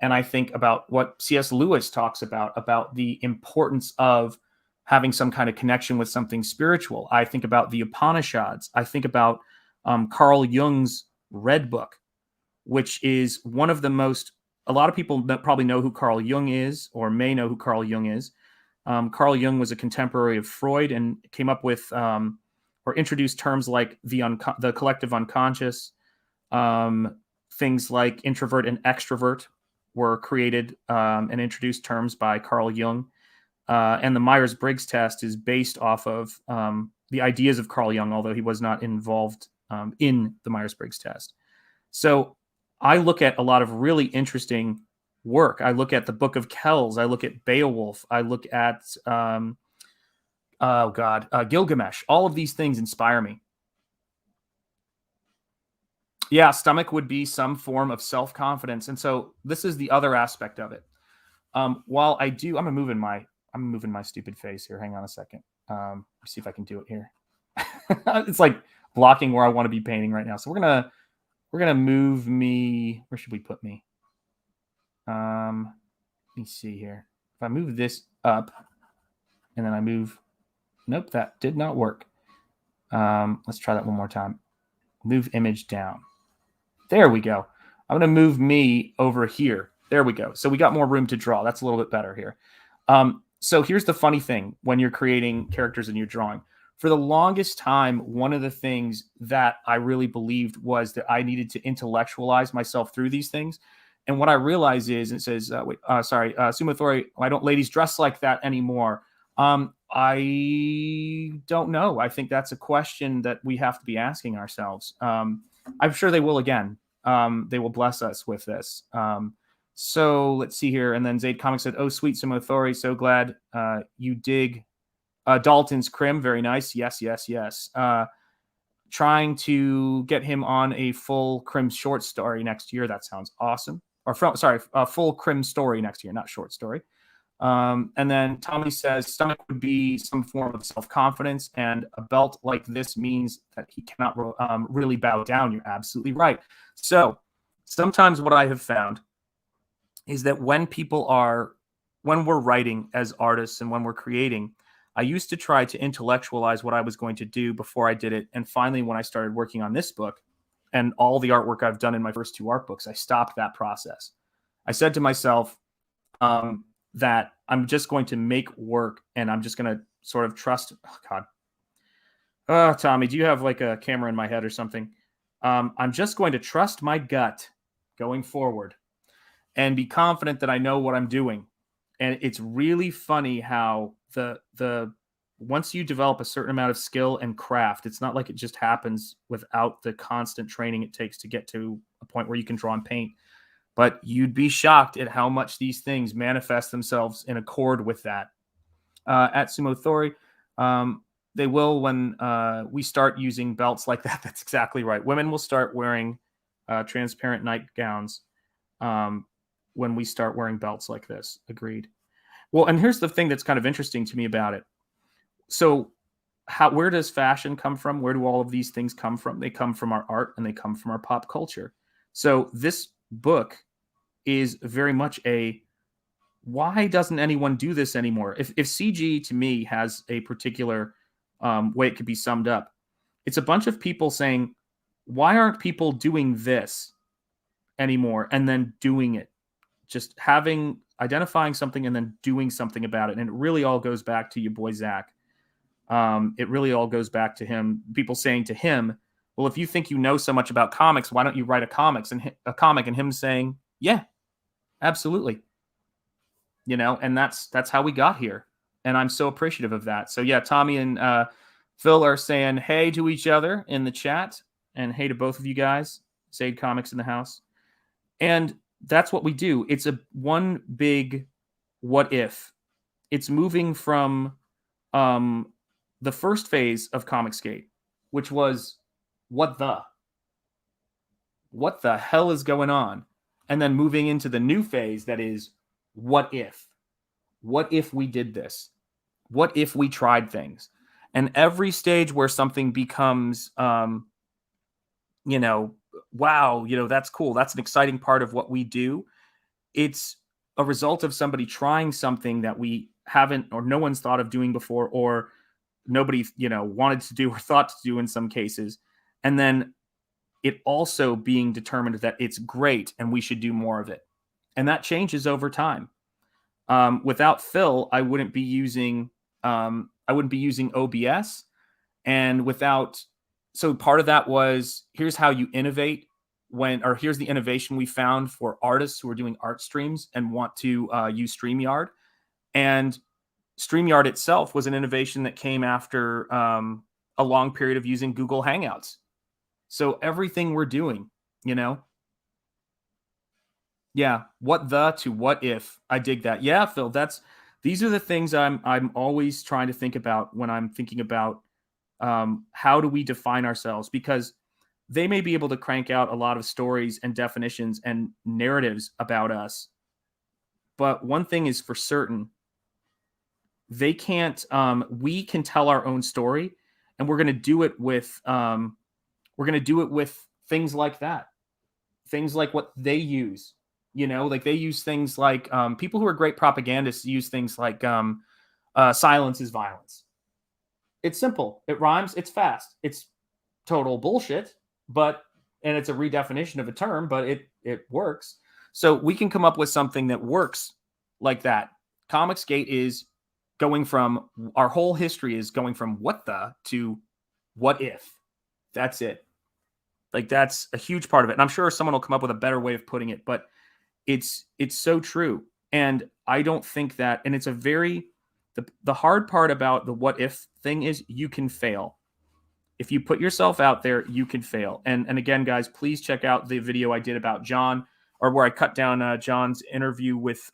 And I think about what C.S. Lewis talks about the importance of having some kind of connection with something spiritual. I think about the Upanishads. I think about Carl Jung's Red Book, which is one of the most, a lot of people probably know who Carl Jung is or may know who Carl Jung is. Carl Jung was a contemporary of Freud and came up with or introduced terms like the collective unconscious. Things like introvert and extrovert were created and introduced terms by Carl Jung. And the Myers-Briggs test is based off of the ideas of Carl Jung, although he was not involved in the Myers-Briggs test. So I look at a lot of really interesting work. I look at the Book of Kells. I look at Beowulf. I look at, Gilgamesh. All of these things inspire me. Yeah, stomach would be some form of self-confidence. And so this is the other aspect of it. While I do, I'm moving my stupid face here. Hang on a second. Let's see if I can do it here. It's like blocking where I want to be painting right now. So we're gonna move me. Where should we put me? Let me see here. If I move this up and then I move, nope, that did not work. Let's try that one more time. Move image down. There we go. I'm going to move me over here. There we go. So we got more room to draw. That's a little bit better here. So here's the funny thing when you're creating characters and you're drawing. For the longest time, one of the things that I really believed was that I needed to intellectualize myself through these things. And what I realize is, it says, Sumothori, why don't ladies dress like that anymore? I don't know. I think that's a question that we have to be asking ourselves. I'm sure they will again. They will bless us with this. So let's see here. And then Zaid Comics said, oh, sweet Sumothori, so glad you dig Dalton's Crim. Very nice. Yes. Trying to get him on a full Crim short story next year. That sounds awesome. A full Crim story next year, not short story. And then Tommy says stomach would be some form of self-confidence, and a belt like this means that he cannot really bow down. You're absolutely right. So sometimes what I have found is that when we're writing as artists and when we're creating, I used to try to intellectualize what I was going to do before I did it. And finally, when I started working on this book and all the artwork I've done in my first 2 art books, I stopped that process. I said to myself that I'm just going to make work, and I'm just going to sort of trust. Oh, God. Tommy, do you have like a camera in my head or something? I'm just going to trust my gut going forward and be confident that I know what I'm doing. And it's really funny how the once you develop a certain amount of skill and craft, it's not like it just happens without the constant training it takes to get to a point where you can draw and paint. But you'd be shocked at how much these things manifest themselves in accord with that. At Sumo Thori, they will when we start using belts like that. That's exactly right. Women will start wearing transparent nightgowns when we start wearing belts like this. Agreed. Well, and here's the thing that's kind of interesting to me about it. So where does fashion come from? Where do all of these things come from? They come from our art and they come from our pop culture. So this book is very much a, why doesn't anyone do this anymore? If CG to me has a particular way it could be summed up, it's a bunch of people saying, why aren't people doing this anymore? And then doing it, just identifying something and then doing something about it. And it really all goes back to your boy, Zach. It really all goes back to him, people saying to him, well, if you think you know so much about comics, why don't you write a comic? And him saying, yeah, absolutely. And that's how we got here. And I'm so appreciative of that. So yeah, Tommy and Phil are saying hey to each other in the chat, and hey to both of you guys. Zaid Comics in the house. And that's what we do. It's a one big what if. It's moving from the first phase of Comicsgate, which was what the hell is going on? And then moving into the new phase that is what if? What if we did this? What if we tried things? And every stage where something becomes, wow, that's cool. That's an exciting part of what we do. It's a result of somebody trying something that we haven't, or no one's thought of doing before, or nobody, wanted to do or thought to do in some cases. And then it also being determined that it's great and we should do more of it. And that changes over time. Without Phil, I wouldn't be using OBS, and so part of that was, here's how you innovate here's the innovation we found for artists who are doing art streams and want to use StreamYard. And StreamYard itself was an innovation that came after a long period of using Google Hangouts. So everything we're doing, yeah, what if. I dig that. Yeah, Phil, these are the things I'm always trying to think about when I'm thinking about how do we define ourselves, because they may be able to crank out a lot of stories and definitions and narratives about us. But one thing is for certain, they can't, we can tell our own story, and we're going to do it with things like that. Things like what they use, like they use things like, people who are great propagandists use things like silence is violence. It's simple. It rhymes. It's fast. It's total bullshit, and it's a redefinition of a term, but it works. So we can come up with something that works like that. Comicsgate is going from, our whole history is going from what the to what if. That's it. Like, that's a huge part of it. And I'm sure someone will come up with a better way of putting it, but it's so true. And I don't think that, and it's the hard part about the what if thing is you can fail. If you put yourself out there, you can fail. And again, guys, please check out the video I did about John, or where I cut down John's interview with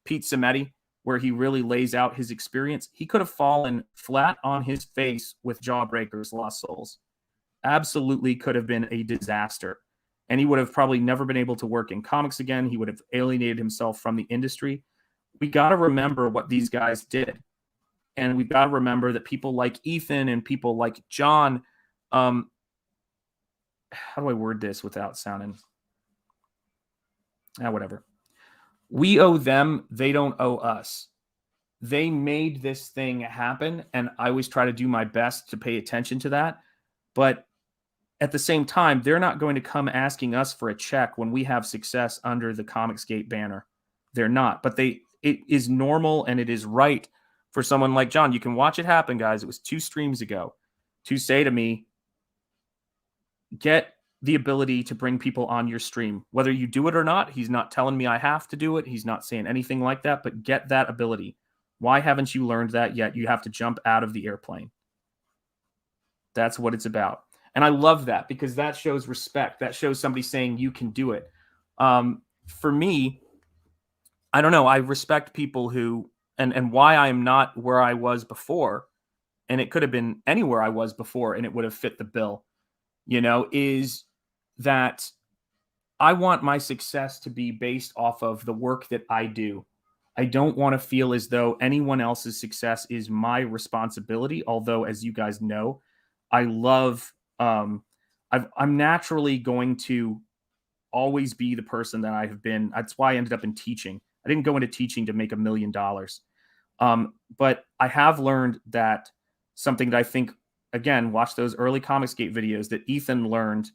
Pete Cimetti, where he really lays out his experience. He could have fallen flat on his face with Jawbreakers, Lost Souls. Absolutely could have been a disaster. And he would have probably never been able to work in comics again. He would have alienated himself from the industry. We got to remember what these guys did. And we've got to remember that people like Ethan and people like John, how do I word this without sounding, whatever. We owe them. They don't owe us. they made this thing happen, and I always try to do my best to pay attention to that. But at the same time, they're not going to come asking us for a check when we have success under the Comicsgate banner. They're not. But it is normal and it is right for someone like John. You can watch it happen, guys. It was 2 streams ago to say to me, get the ability to bring people on your stream. Whether you do it or not, he's not telling me I have to do it. He's not saying anything like that, but get that ability. Why haven't you learned that yet? You have to jump out of the airplane. That's what it's about. And I love that because that shows respect. That shows somebody saying you can do it. For me, I don't know. I respect people who, and why I'm not where I was before, and it could have been anywhere I was before and it would have fit the bill, is that I want my success to be based off of the work that I do. I don't want to feel as though anyone else's success is my responsibility. Although, as you guys know, I love, I'm naturally going to always be the person that I have been. That's why I ended up in teaching. I didn't go into teaching to make $1 million. But I have learned that something that I think, again, watch those early Comicsgate videos that Ethan learned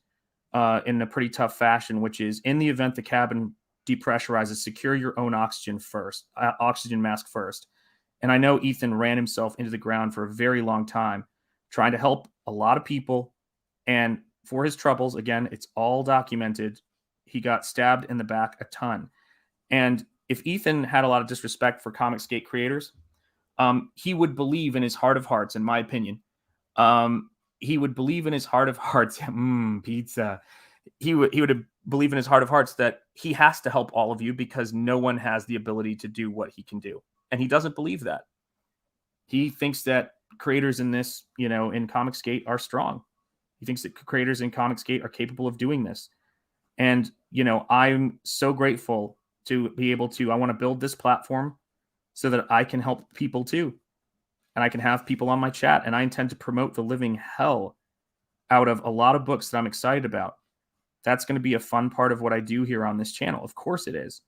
in a pretty tough fashion, which is in the event the cabin depressurizes, secure your own oxygen mask first. And I know Ethan ran himself into the ground for a very long time, trying to help a lot of people. And for his troubles, again, it's all documented. He got stabbed in the back a ton. And if Ethan had a lot of disrespect for Comicsgate creators, he would believe in his heart of hearts, in my opinion. He would believe in his heart of hearts, pizza. He would believe in his heart of hearts that he has to help all of you because no one has the ability to do what he can do. And he doesn't believe that. He thinks that creators in this, in Comicsgate are strong. He thinks that creators in Comicsgate are capable of doing this. And, I'm so grateful to be able to, I want to build this platform so that I can help people too. And I can have people on my chat. And I intend to promote the living hell out of a lot of books that I'm excited about. That's going to be a fun part of what I do here on this channel. Of course it is.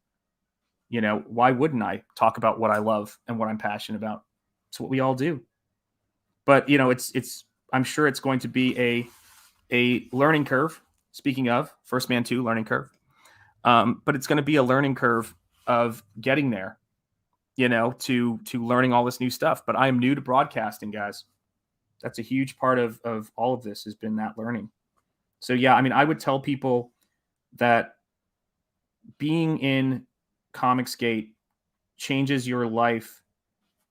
Why wouldn't I talk about what I love and what I'm passionate about? It's what we all do. But, I'm sure it's going to be a learning curve. Speaking of First Man 2 learning curve. But it's going to be a learning curve of getting there, to learning all this new stuff. But I am new to broadcasting, guys. That's a huge part of all of this has been that learning. So, yeah, I would tell people that being in Comicsgate changes your life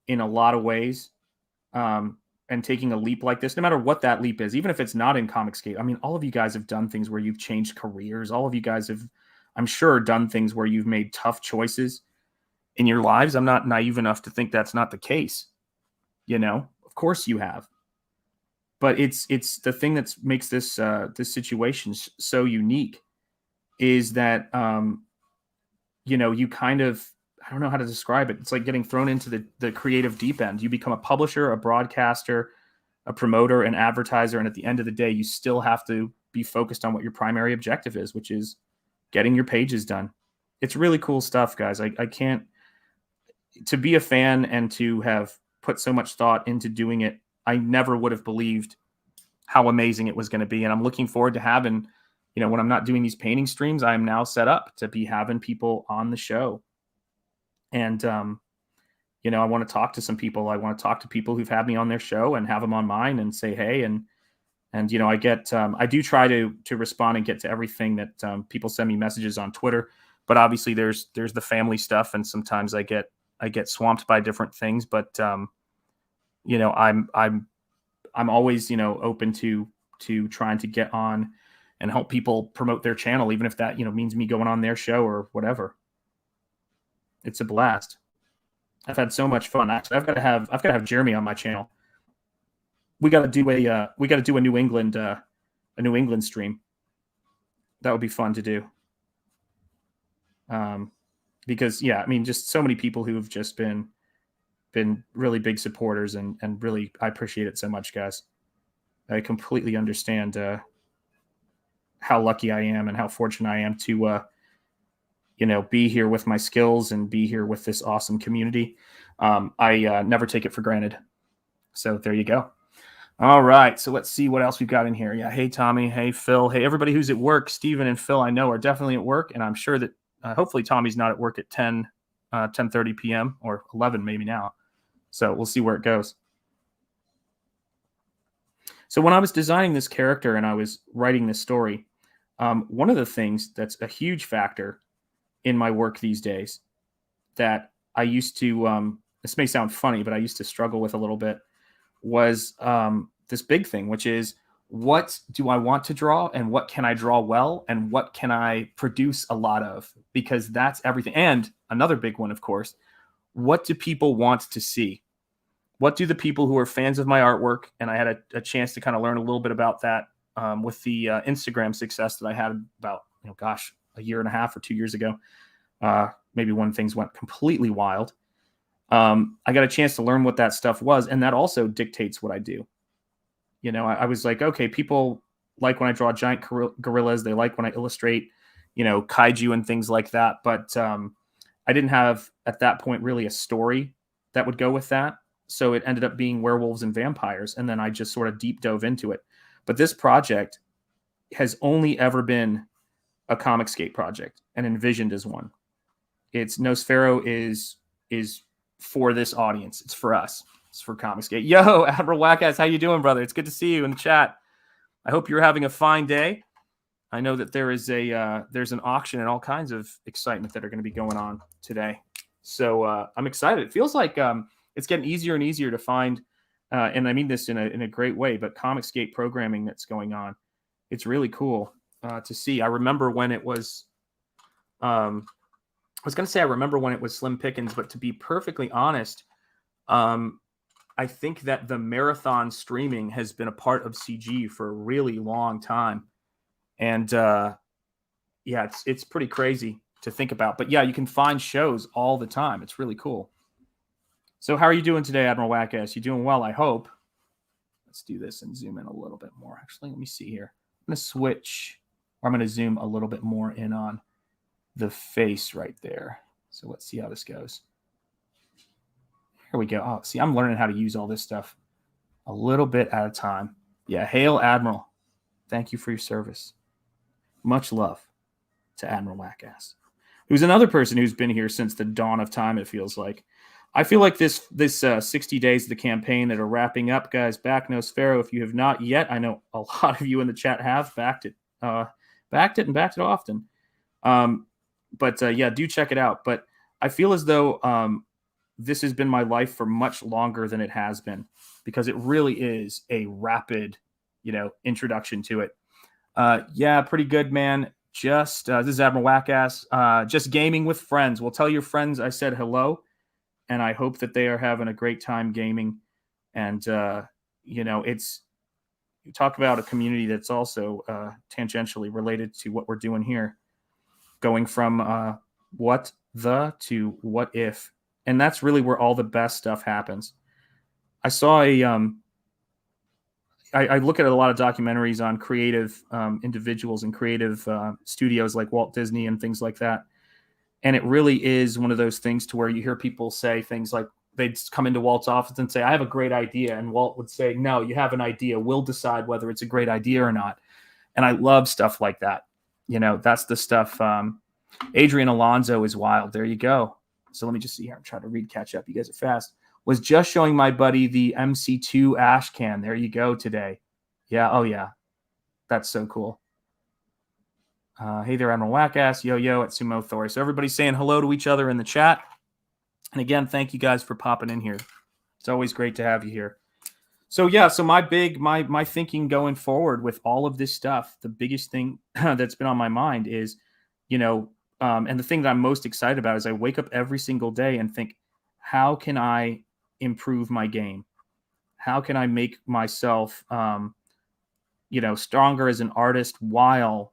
in a lot of ways. And taking a leap like this, no matter what that leap is, even if it's not in Comicsgate. All of you guys have done things where you've changed careers. All of you guys have, I'm sure, done things where you've made tough choices in your lives. I'm not naive enough to think that's not the case. Of course you have. But it's the thing that makes this situation so unique is that, you kind of, I don't know how to describe it. It's like getting thrown into the creative deep end. You become a publisher, a broadcaster, a promoter, an advertiser. And at the end of the day, you still have to be focused on what your primary objective is, which is getting your pages done. It's really cool stuff, guys. I can't, to be a fan and to have put so much thought into doing it, I never would have believed how amazing it was going to be. And I'm looking forward to having, when I'm not doing these painting streams, I am now set up to be having people on the show. And, I want to talk to some people. I want to talk to people who've had me on their show and have them on mine and say, hey, and I get, I do try to respond and get to everything that people send me messages on Twitter, but obviously there's the family stuff. And sometimes I get swamped by different things, but, I'm always, open to trying to get on and help people promote their channel, even if that, means me going on their show or whatever. It's a blast. I've had so much fun. Actually, I've got to have Jeremy on my channel. We got to do a New England stream. That would be fun to do. Because just so many people who have just been really big supporters and really, I appreciate it so much, guys. I completely understand how lucky I am and how fortunate I am to be here with my skills and be here with this awesome community. I never take it for granted. So there you go. All right. So let's see what else we've got in here. Yeah. Hey, Tommy. Hey, Phil. Hey, everybody who's at work. Steven and Phil, I know, are definitely at work. And I'm sure that hopefully Tommy's not at work at 10:30 p.m. or 11 maybe now. So we'll see where it goes. So when I was designing this character and I was writing this story, one of the things that's a huge factor in my work these days that I used to, this may sound funny, but I used to struggle with a little bit, was this big thing, which is, what do I want to draw and what can I draw well and what can I produce a lot of? Because that's everything. And another big one, of course, what do people want to see? What do the people who are fans of my artwork, and I had a chance to kind of learn a little bit about that with the Instagram success that I had about, a year and a half or 2 years ago, maybe when things went completely wild. I got a chance to learn what that stuff was, and that also dictates what I do. I was like, okay, people like when I draw giant gorillas. They like when I illustrate, kaiju and things like that. But I didn't have, at that point, really a story that would go with that. So it ended up being werewolves and vampires. And then I just sort of deep dove into it. But this project has only ever been a Comicscape project and envisioned as one. It's Nosfero is for this audience. It's for us. It's for Comicscape. Yo, Admiral Wackass, how you doing, brother? It's good to see you in the chat. I hope you're having a fine day. I know that there's an auction and all kinds of excitement that are going to be going on today. So I'm excited. It feels like it's getting easier and easier to find, and I mean this in a great way, but Comicscape programming that's going on. It's really cool to see. I remember when it was, I was going to say I remember when it was slim pickings, but to be perfectly honest, I think that the marathon streaming has been a part of CG for a really long time. And it's pretty crazy to think about. But yeah, you can find shows all the time. It's really cool. So how are you doing today, Admiral Wackass? You doing well, I hope. Let's do this and zoom in a little bit more. Actually, let me see here. I'm going to switch, or I'm going to zoom a little bit more in on the face right there. So let's see how this goes. Here we go. Oh, see, I'm learning how to use all this stuff a little bit at a time. Yeah, hail Admiral. Thank you for your service. Much love to Admiral Wackass, who's another person who's been here since the dawn of time, it feels like. I feel like this 60 days of the campaign that are wrapping up, guys, back Nosfero. If you have not yet, I know a lot of you in the chat have backed it often. Yeah, do check it out. But I feel as though this has been my life for much longer than it has been, because it really is a rapid, introduction to it. Yeah, pretty good, man. Just this is Admiral Wackass. Just gaming with friends. Well, tell your friends I said hello, and I hope that they are having a great time gaming. And it's, you talk about a community that's also tangentially related to what we're doing here, going from what the to what if, and that's really where all the best stuff happens. I saw I look at a lot of documentaries on creative individuals and creative studios like Walt Disney and things like that. And it really is one of those things to where you hear people say things like, they'd come into Walt's office and say, I have a great idea. And Walt would say, no, you have an idea. We'll decide whether it's a great idea or not. And I love stuff like that. That's the stuff. Adrian Alonso is wild. There you go. So let me just see here. I'm trying to catch up. You guys are fast. Was just showing my buddy the MC2 ash can. There you go today. Yeah. Oh, yeah. That's so cool. Hey there, Admiral Wackass. Yo, at Sumo Thor. So everybody's saying hello to each other in the chat. And again, thank you guys for popping in here. It's always great to have you here. So yeah, so my thinking going forward with all of this stuff, the biggest thing that's been on my mind is, and the thing that I'm most excited about is I wake up every single day and think, how can I improve my game? How can I make myself, stronger as an artist while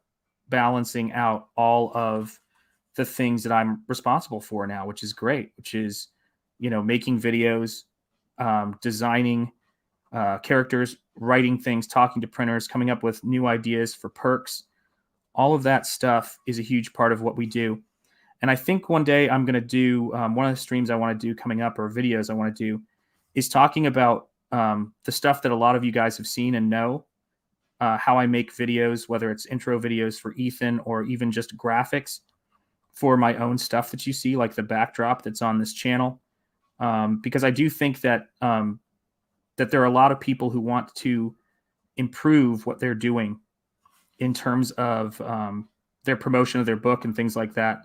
balancing out all of the things that I'm responsible for now, which is great, which is, making videos, designing characters, writing things, talking to printers, coming up with new ideas for perks. All of that stuff is a huge part of what we do. And I think one day I'm going to do one of the streams I want to do coming up, or videos I want to do, is talking about the stuff that a lot of you guys have seen and know, how I make videos, whether it's intro videos for Ethan or even just graphics for my own stuff that you see, like the backdrop that's on this channel. Because I do think that that there are a lot of people who want to improve what they're doing in terms of their promotion of their book and things like that.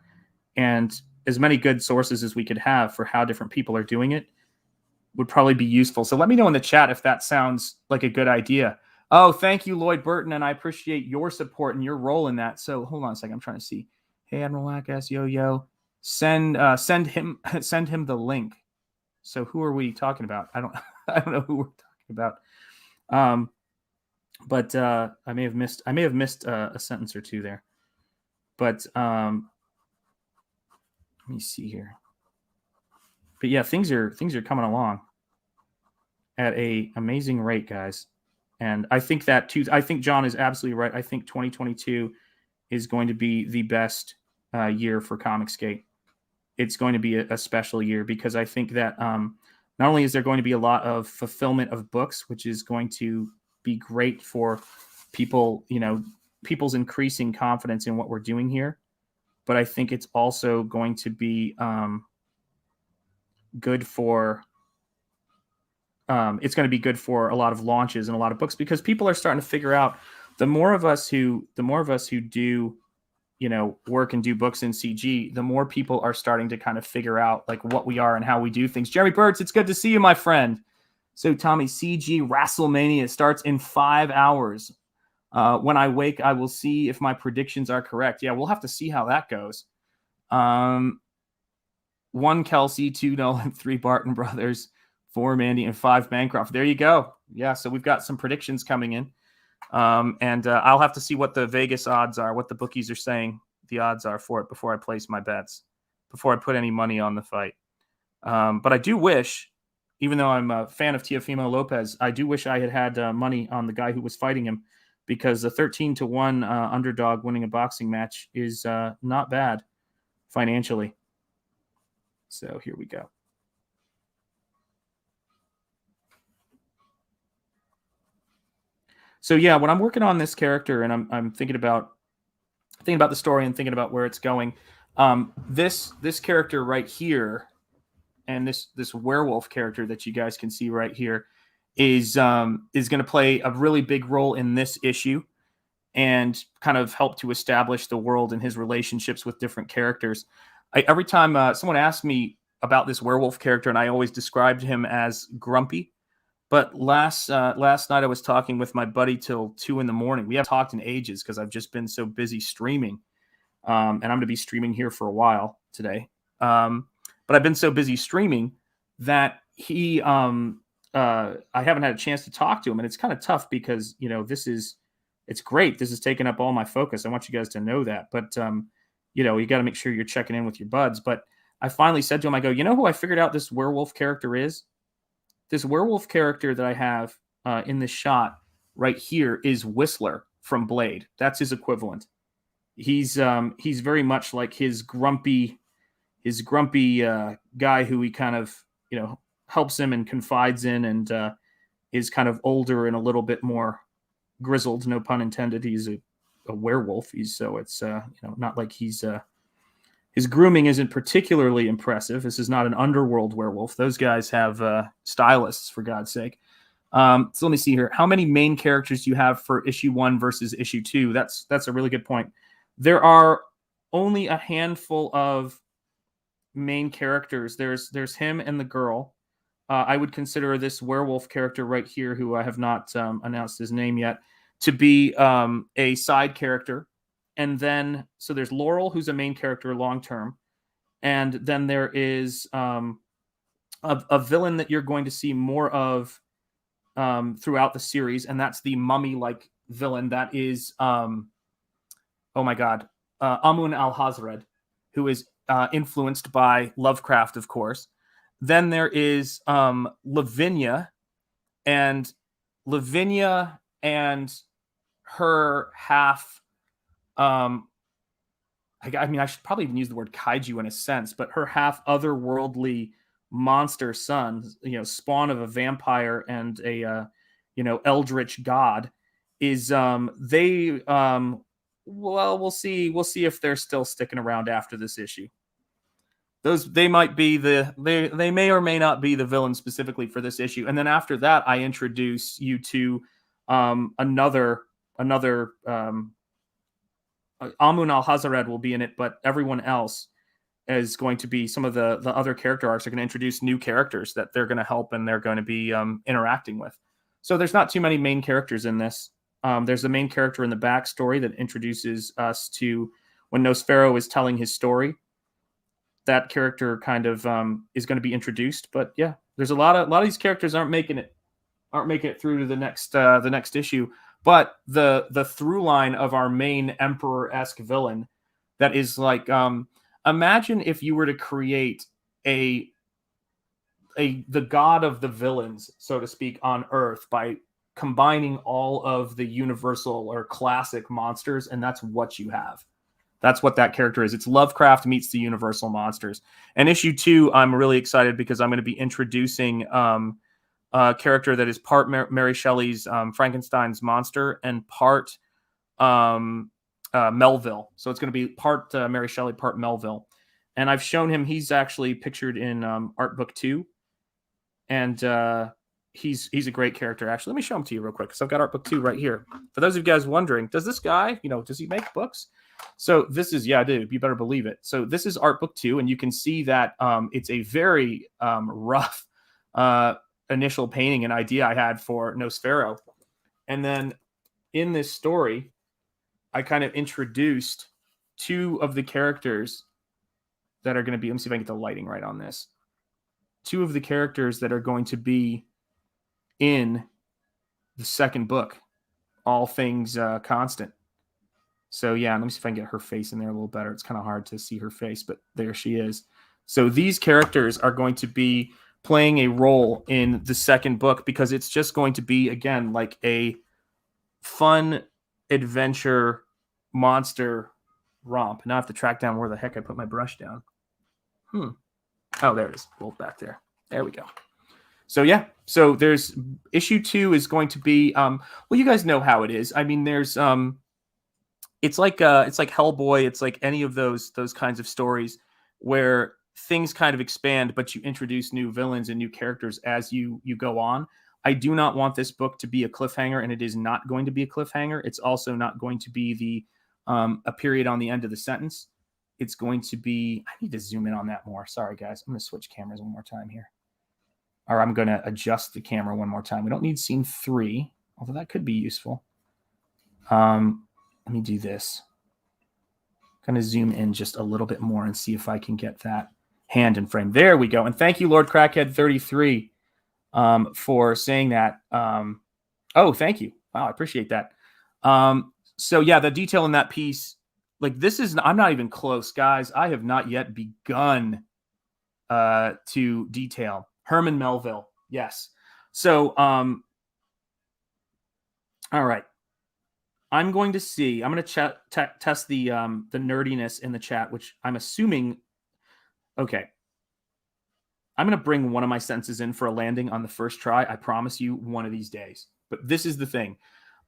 And as many good sources as we could have for how different people are doing it would probably be useful. So let me know in the chat if that sounds like a good idea. Oh, thank you, Lloyd Burton, and I appreciate your support and your role in that. So hold on a second. I'm trying to see. Hey, Admiral Wackass, yo. Send him the link. So who are we talking about? I don't know who we're talking about. But I may have missed a sentence or two there. But let me see here. But yeah, things are coming along at a amazing rate, guys. And I think that too. I think John is absolutely right. I think 2022 is going to be the best year for Comicsgate. It's going to be a special year because I think that not only is there going to be a lot of fulfillment of books, which is going to be great for people, people's increasing confidence in what we're doing here, but I think it's also going to be good for it's going to be good for a lot of launches and a lot of books, because people are starting to figure out, the more of us who do work and do books in CG, the more people are starting to kind of figure out like what we are and how we do things. Jeremy Birds, it's good to see you, my friend. So Tommy, CG WrestleMania starts in 5 hours. When I wake, I will see if my predictions are correct. Yeah, we'll have to see how that goes. 1 Kelsey, 2 Nolan, 3 Barton Brothers, 4 Mandy, and 5 Bancroft. There you go. Yeah, so we've got some predictions coming in. And I'll have to see what the Vegas odds are, what the bookies are saying the odds are for it before I place my bets, before I put any money on the fight. But I do wish, even though I'm a fan of Teofimo Lopez, I do wish I had money on the guy who was fighting him, because the 13-1 underdog winning a boxing match is not bad financially. So here we go. So yeah, when I'm working on this character and I'm thinking about the story and thinking about where it's going, this character right here, and this werewolf character that you guys can see right here is going to play a really big role in this issue and kind of help to establish the world and his relationships with different characters. Every time someone asked me about this werewolf character, and I always described him as grumpy. But last night I was talking with my buddy till 2 a.m. We haven't talked in ages because I've just been so busy streaming, and I'm going to be streaming here for a while today. But I've been so busy streaming that I haven't had a chance to talk to him, and it's kind of tough because it's great. This is taking up all my focus. I want you guys to know that, but you got to make sure you're checking in with your buds. But I finally said to him, I go, you know who I figured out this werewolf character is? This werewolf character that I have in this shot right here is Whistler from Blade. That's his equivalent. He's very much like his grumpy guy who he kind of helps him and confides in, and is kind of older and a little bit more grizzled. No pun intended. He's a werewolf. It's not like he's his grooming isn't particularly impressive. This is not an underworld werewolf. Those guys have stylists, for God's sake. So let me see here. How many main characters do you have for issue 1 versus issue 2? That's a really good point. There are only a handful of main characters. There's him and the girl. I would consider this werewolf character right here, who I have not announced his name yet, to be a side character. And then, so there's Laurel, who's a main character long-term. And then there is a villain that you're going to see more of throughout the series. And that's the mummy-like villain that is, oh my God, Amun al-Hazred, who is influenced by Lovecraft, of course. Then there is Lavinia and her half I mean, I should probably even use the word kaiju in a sense, but her half otherworldly monster son, spawn of a vampire and a eldritch god, is they well, we'll see if they're still sticking around after this issue. They might be they may or may not be the villain specifically for this issue. And then after that, I introduce you to another Amun Al Hazared will be in it, but everyone else is going to be some of the other character arcs are going to introduce new characters that they're going to help and they're going to be interacting with. So there's not too many main characters in this. There's the main character in the backstory that introduces us to when Nosfero is telling his story. That character kind of is going to be introduced, but yeah, there's a lot of these characters aren't making it through to the next issue. But the through line of our main emperor-esque villain, that is like, imagine if you were to create the god of the villains, so to speak, on Earth by combining all of the universal or classic monsters, and that's what you have. That's what that character is. It's Lovecraft meets the universal monsters. And issue 2, I'm really excited because I'm going to be introducing a character that is part Mary Shelley's Frankenstein's monster and part Melville. So it's going to be part Mary Shelley, part Melville. And I've shown him. He's actually pictured in Art Book 2. And he's a great character, actually. Let me show him to you real quick because I've got Art Book 2 right here. For those of you guys wondering, does this guy, does he make books? So this is, yeah, dude, you better believe it. So this is Art Book 2, and you can see that it's a very rough initial painting and idea I had for Nosfero. And then in this story, I kind of introduced 2 of the characters that are going to be, let me see if I can get the lighting right on this. 2 of the characters that are going to be in the second book, All Things Constant. So yeah, let me see if I can get her face in there a little better. It's kind of hard to see her face, but there she is. So these characters are going to be playing a role in the second book because it's just going to be, again, like a fun adventure monster romp. Now I have to track down where the heck I put my brush down. Oh, there it is. Rolled back there. There we go. So yeah, so there's issue 2 is going to be well, you guys know how it is. I mean, there's it's like Hellboy. It's like any of those kinds of stories where things kind of expand, but you introduce new villains and new characters as you go on. I do not want this book to be a cliffhanger, and it is not going to be a cliffhanger. It's also not going to be the a period on the end of the sentence. It's going to be, I need to zoom in on that more. Sorry, guys. I'm going to switch cameras one more time here. Or I'm going to adjust the camera one more time. We don't need scene 3, although that could be useful. Let me do this. I'm going to zoom in just a little bit more and see if I can get that hand in frame. There we go. And thank you, Lord Crackhead 33, for saying that. Oh, thank you. Wow, I appreciate that. So yeah, the detail in that piece, like this is, I'm not even close, guys. I have not yet begun to detail. Herman Melville, yes. So, all right. I'm going to see. I'm going to test the nerdiness in the chat, which I'm assuming. Okay. I'm going to bring one of my senses in for a landing on the first try. I promise you, one of these days. But this is the thing.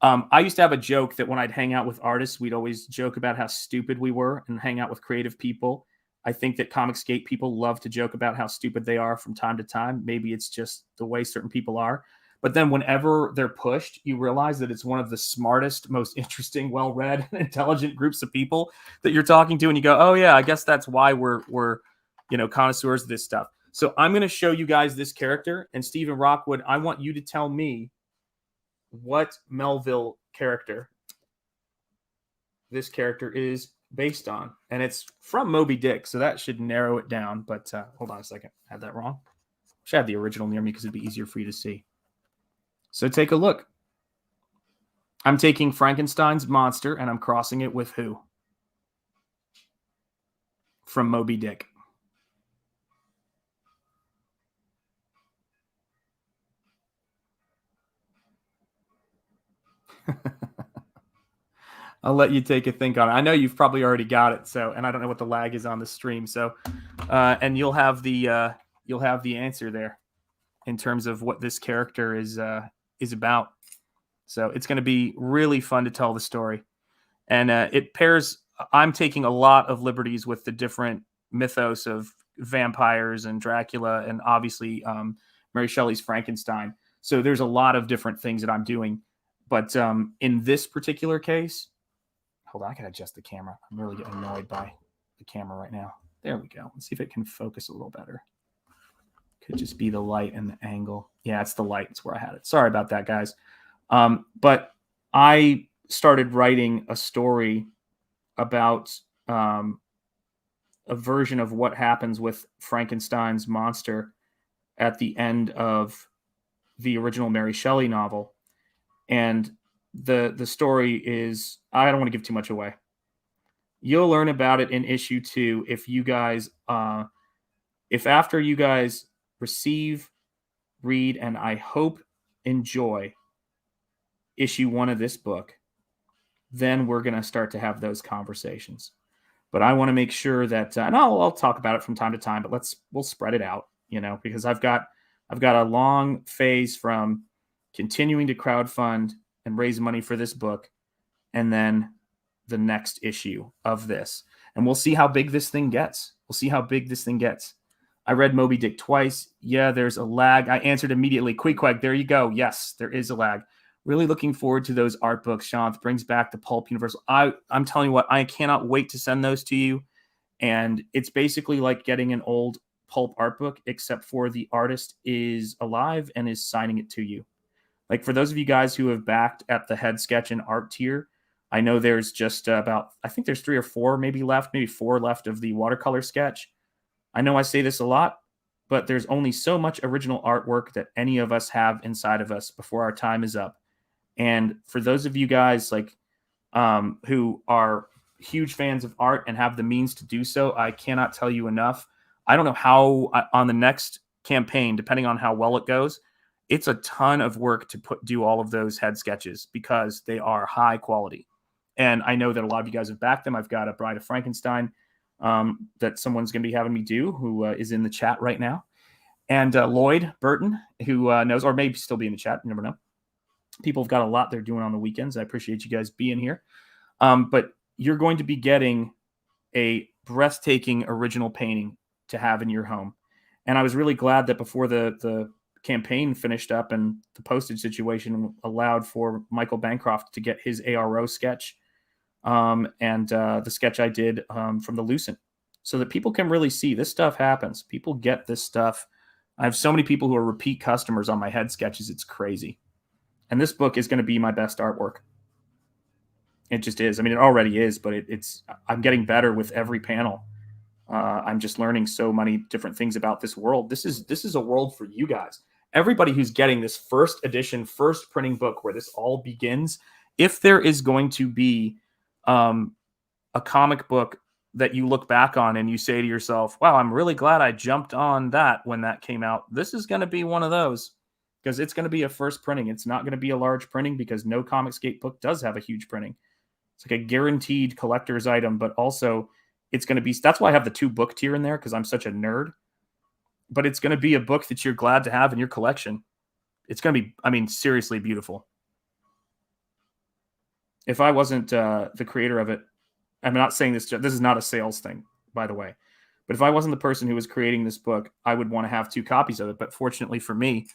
I used to have a joke that when I'd hang out with artists, we'd always joke about how stupid we were and hang out with creative people. I think that Comicsgate people love to joke about how stupid they are from time to time. Maybe it's just the way certain people are. But then whenever they're pushed, you realize that it's one of the smartest, most interesting, well-read, intelligent groups of people that you're talking to. And you go, oh, yeah, I guess that's why we're connoisseurs of this stuff. So I'm going to show you guys this character. And Stephen Rockwood, I want you to tell me what Melville character this character is based on. And it's from Moby Dick, so that should narrow it down. But hold on a second. I had that wrong. Should have the original near me because it'd be easier for you to see. So take a look. I'm taking Frankenstein's monster and I'm crossing it with who? From Moby Dick. I'll let you take a think on it. I know you've probably already got it, so, and I don't know what the lag is on the stream, so, and you'll have the answer there in terms of what this character is about. So it's going to be really fun to tell the story, and it pairs. I'm taking a lot of liberties with the different mythos of vampires and Dracula, and obviously Mary Shelley's Frankenstein. So there's a lot of different things that I'm doing, but in this particular case, hold on, I can adjust the camera. I'm really getting annoyed by the camera right now. There we go. Let's see if it can focus a little better. Could just be the light and the angle. Yeah, it's the light. It's where I had it. Sorry about that, guys. But I started writing a story about a version of what happens with Frankenstein's monster at the end of the original Mary Shelley novel. And the story is, I don't want to give too much away. You'll learn about it in issue 2 if you guys, if after you guys receive, read, and I hope enjoy issue 1 of this book, then we're going to start to have those conversations. But I want to make sure that, and I'll talk about it from time to time, but we'll spread it out, because I've got a long phase from continuing to crowdfund and raise money for this book, and then the next issue of this. And we'll see how big this thing gets. I read Moby Dick twice. Yeah, there's a lag. I answered immediately. Queequeg, there you go. Yes, there is a lag. Really looking forward to those art books. Shanth brings back the pulp universe. I'm telling you what, I cannot wait to send those to you. And it's basically like getting an old pulp art book, except for the artist is alive and is signing it to you. Like, for those of you guys who have backed at the head sketch and art tier, I know there's just I think there's 3 or 4 maybe 4 left of the watercolor sketch. I know I say this a lot, but there's only so much original artwork that any of us have inside of us before our time is up. And for those of you guys who are huge fans of art and have the means to do so, I cannot tell you enough. I don't know how on the next campaign, depending on how well it goes, it's a ton of work to do all of those head sketches because they are high quality. And I know that a lot of you guys have backed them. I've got a Bride of Frankenstein that someone's going to be having me do, who is in the chat right now. And Lloyd Burton, who knows, or maybe still be in the chat. You never know. People have got a lot they're doing on the weekends. I appreciate you guys being here. But you're going to be getting a breathtaking original painting to have in your home. And I was really glad that before the campaign finished up and the postage situation allowed for Michael Bancroft to get his ARO sketch and the sketch I did from the Lucent, so that people can really see this stuff happens. People get this stuff. I have so many people who are repeat customers on my head sketches. It's crazy. And this book is going to be my best artwork. It just is. I mean, it already is, but I'm getting better with every panel. I'm just learning so many different things about this world. This is a world for you guys. Everybody who's getting this first edition, first printing book where this all begins, if there is going to be a comic book that you look back on and you say to yourself, wow, I'm really glad I jumped on that when that came out, this is going to be one of those, because it's going to be a first printing. It's not going to be a large printing because no Comicsgate book does have a huge printing. It's like a guaranteed collector's item, but also it's going to be, that's why I have the 2 book tier in there, because I'm such a nerd. But it's going to be a book that you're glad to have in your collection. It's going to be, I mean, seriously beautiful. If I wasn't the creator of it, I'm not saying this is not a sales thing, by the way, but if I wasn't the person who was creating this book, I would want to have 2 copies of it. But fortunately for me,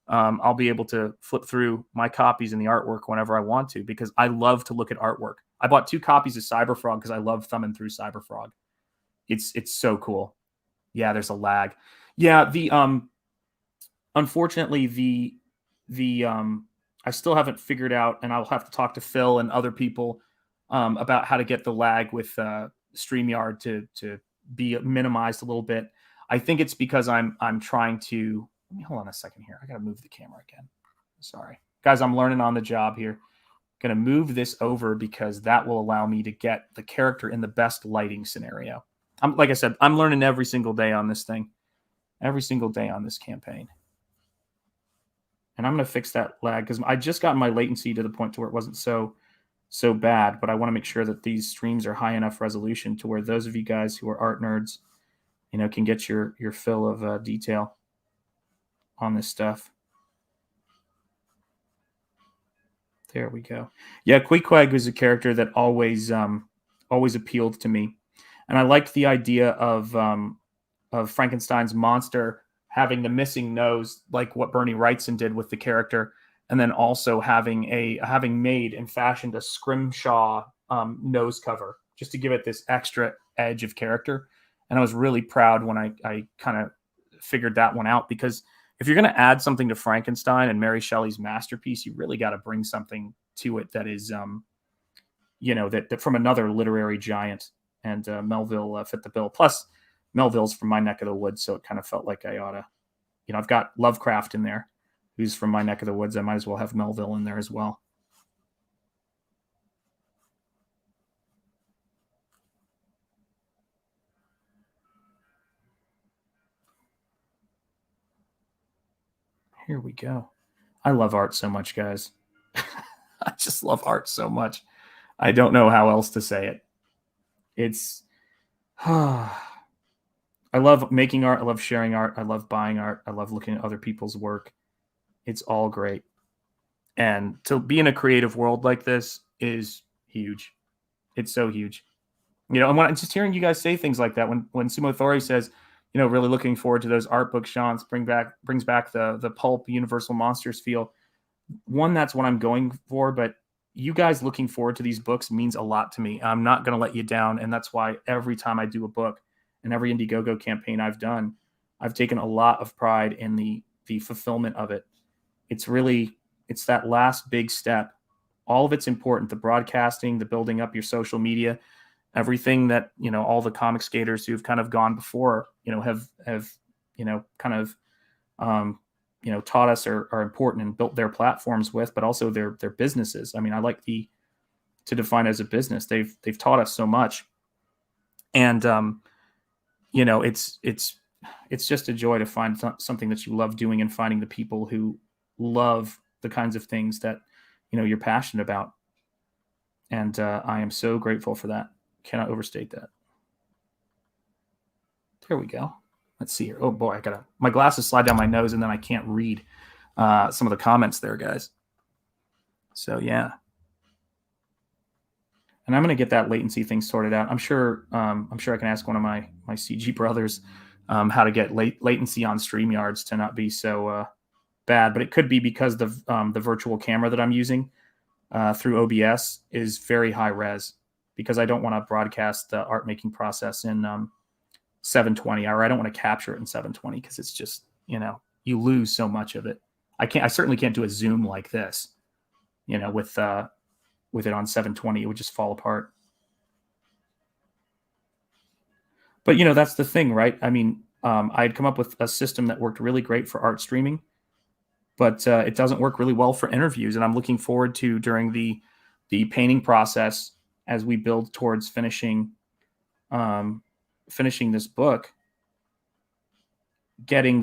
I'll be able to flip through my copies and the artwork whenever I want to, because I love to look at artwork. I bought 2 copies of Cyberfrog because I love thumbing through Cyberfrog. It's so cool. Yeah, there's a lag. Yeah, unfortunately I still haven't figured out, and I'll have to talk to Phil and other people about how to get the lag with StreamYard to be minimized a little bit. I think it's because I'm trying to, let me hold on a second here. I got to move the camera again. Sorry. Guys, I'm learning on the job here. Going to move this over because that will allow me to get the character in the best lighting scenario. Like I said, I'm learning every single day on this thing. Every single day on this campaign. And I'm going to fix that lag because I just got my latency to the point to where it wasn't so so bad, but I want to make sure that these streams are high enough resolution to where those of you guys who are art nerds, can get your fill of detail on this stuff. There we go. Yeah, Queequeg was a character that always appealed to me, and I liked the idea of Frankenstein's monster having the missing nose, like what Bernie Wrightson did with the character, and then also having made and fashioned a scrimshaw nose cover just to give it this extra edge of character. And I was really proud when I kind of figured that one out, because if you're going to add something to Frankenstein and Mary Shelley's masterpiece, you really got to bring something to it that is, that from another literary giant. And Melville fit the bill. Plus, Melville's from my neck of the woods, so it kind of felt like I ought to, I've got Lovecraft in there, who's from my neck of the woods. I might as well have Melville in there as well. Here we go. I love art so much, guys. I just love art so much. I don't know how else to say it. It's, I love making art. I love sharing art. I love buying art. I love looking at other people's work. It's all great. And to be in a creative world like this is huge. It's so huge. And when just hearing you guys say things like that, when Sumo Thori says, really looking forward to those art book Shants, brings back the pulp Universal Monsters feel. One, that's what I'm going for, but you guys looking forward to these books means a lot to me. I'm not going to let you down, and that's why every time I do a book and every Indiegogo campaign I've done, I've taken a lot of pride in the fulfillment of it. It's that last big step. All of it's important. The broadcasting, the building up your social media, everything that, all the comic skaters who've kind of gone before, have kind of, taught us are important and built their platforms with, but also their businesses. I mean, I like to define as a business. They've taught us so much. And, it's just a joy to find something that you love doing and finding the people who love the kinds of things that, you're passionate about. And I am so grateful for that. Cannot overstate that. There we go. Let's see here. Oh boy, my glasses slide down my nose and then I can't read some of the comments there, guys. So yeah. And I'm going to get that latency thing sorted out. I'm sure I can ask one of my CG brothers how to get latency on StreamYards to not be so bad. But it could be because the virtual camera that I'm using through OBS is very high res, because I don't want to broadcast the art making process in 720, or I don't want to capture it in 720, because it's just, you lose so much of it. I certainly can't do a zoom like this, with it on 720, it would just fall apart. But, that's the thing, right? I mean, I'd come up with a system that worked really great for art streaming, but it doesn't work really well for interviews. And I'm looking forward to, during the painting process, as we build towards finishing this book, getting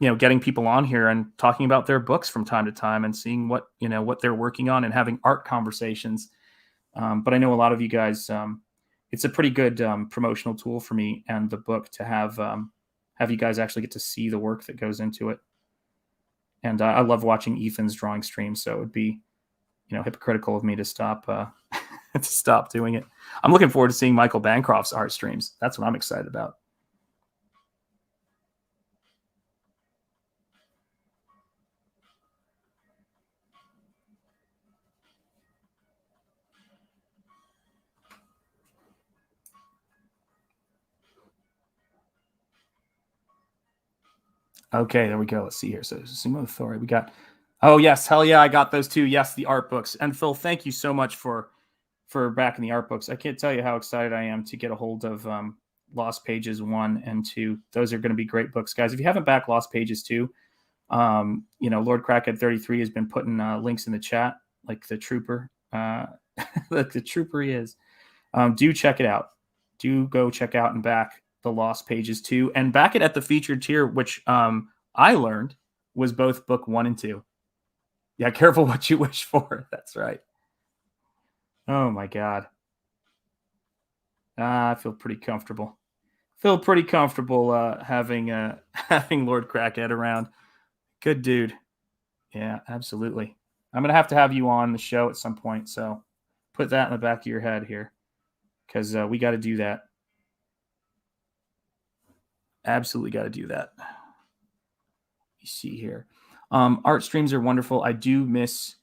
getting people on here and talking about their books from time to time and seeing what they're working on and having art conversations. But I know a lot of you guys, it's a pretty good promotional tool for me and the book to have you guys actually get to see the work that goes into it. And I love watching Ethan's drawing streams, so it would be, hypocritical of me to stop doing it. I'm looking forward to seeing Michael Bancroft's art streams. That's what I'm excited about. Okay, there we go. Let's see here. So Sumo Authority, we got. Oh yes, hell yeah, I got those too. Yes, the art books. And Phil, thank you so much for backing the art books. I can't tell you how excited I am to get a hold of Lost Pages 1 and 2. Those are going to be great books, guys. If you haven't backed Lost Pages 2, Lord Crackhead 33 has been putting links in the chat, like the trooper, like the trooper he is. Do check it out. Do go check out and back the Lost Pages 2, and back it at the featured tier, which I learned was both book 1 and 2. Yeah, careful what you wish for. That's right. Oh my God. I feel pretty comfortable. Feel pretty comfortable having having Lord Crackhead around. Good dude. Yeah, absolutely. I'm gonna have to have you on the show at some point. So put that in the back of your head here, because we got to do that. Absolutely got to do that. You see here, art streams are wonderful. I do miss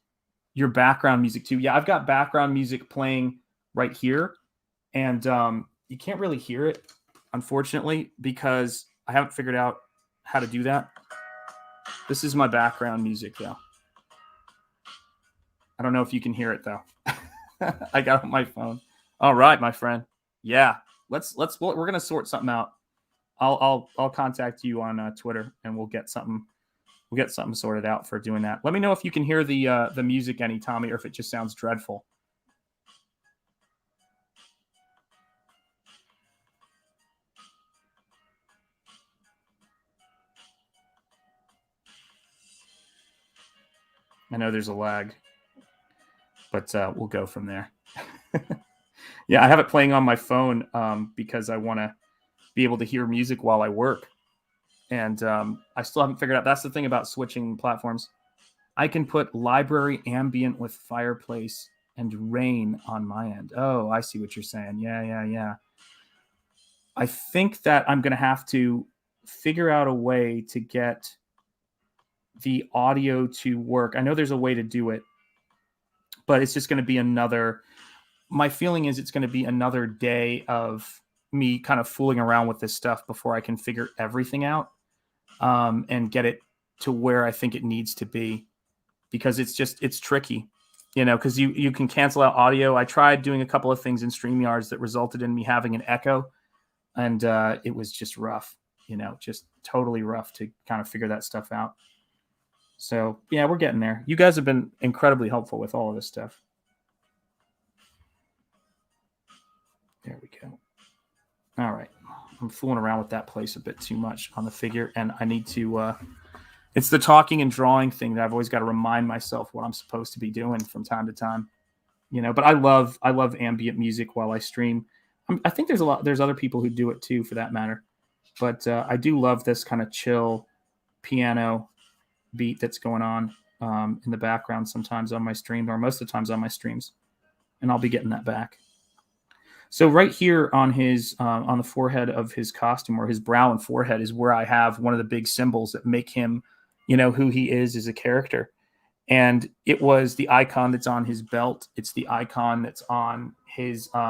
your background music too. Yeah, I've got background music playing right here, and you can't really hear it, unfortunately, because I haven't figured out how to do that. This is my background music, though. I don't know if you can hear it though. I got it on my phone. All right, my friend. Yeah, we're gonna sort something out. I'll contact you on Twitter, and we'll get something sorted out for doing that. Let me know if you can hear the music any, Tommy, or if it just sounds dreadful. I know there's a lag, but we'll go from there. Yeah, I have it playing on my phone because I want to be able to hear music while I work, and I still haven't figured out. That's the thing about switching platforms. I can put library ambient with fireplace and rain on my end. Oh, I see what you're saying. Yeah, yeah, yeah. I think that I'm going to have to figure out a way to get the audio to work. I know there's a way to do it, but it's just going to be another. My feeling is it's going to be another day of me kind of fooling around with this stuff before I can figure everything out and get it to where I think it needs to be, because it's tricky, because you can cancel out audio. I tried doing a couple of things in StreamYards that resulted in me having an echo, and it was just rough, just totally rough to kind of figure that stuff out. So yeah, we're getting there. You guys have been incredibly helpful with all of this stuff. There we go. All right. I'm fooling around with that place a bit too much on the figure, and I need to. It's the talking and drawing thing that I've always got to remind myself what I'm supposed to be doing from time to time. But I love ambient music while I stream. I think there's other people who do it too, for that matter. But I do love this kind of chill piano beat that's going on in the background sometimes on my stream, or most of the times on my streams, and I'll be getting that back. So right here on his on the forehead of his costume, or his brow and forehead, is where I have one of the big symbols that make him, who he is as a character. And it was the icon that's on his belt. It's the icon that's on his. There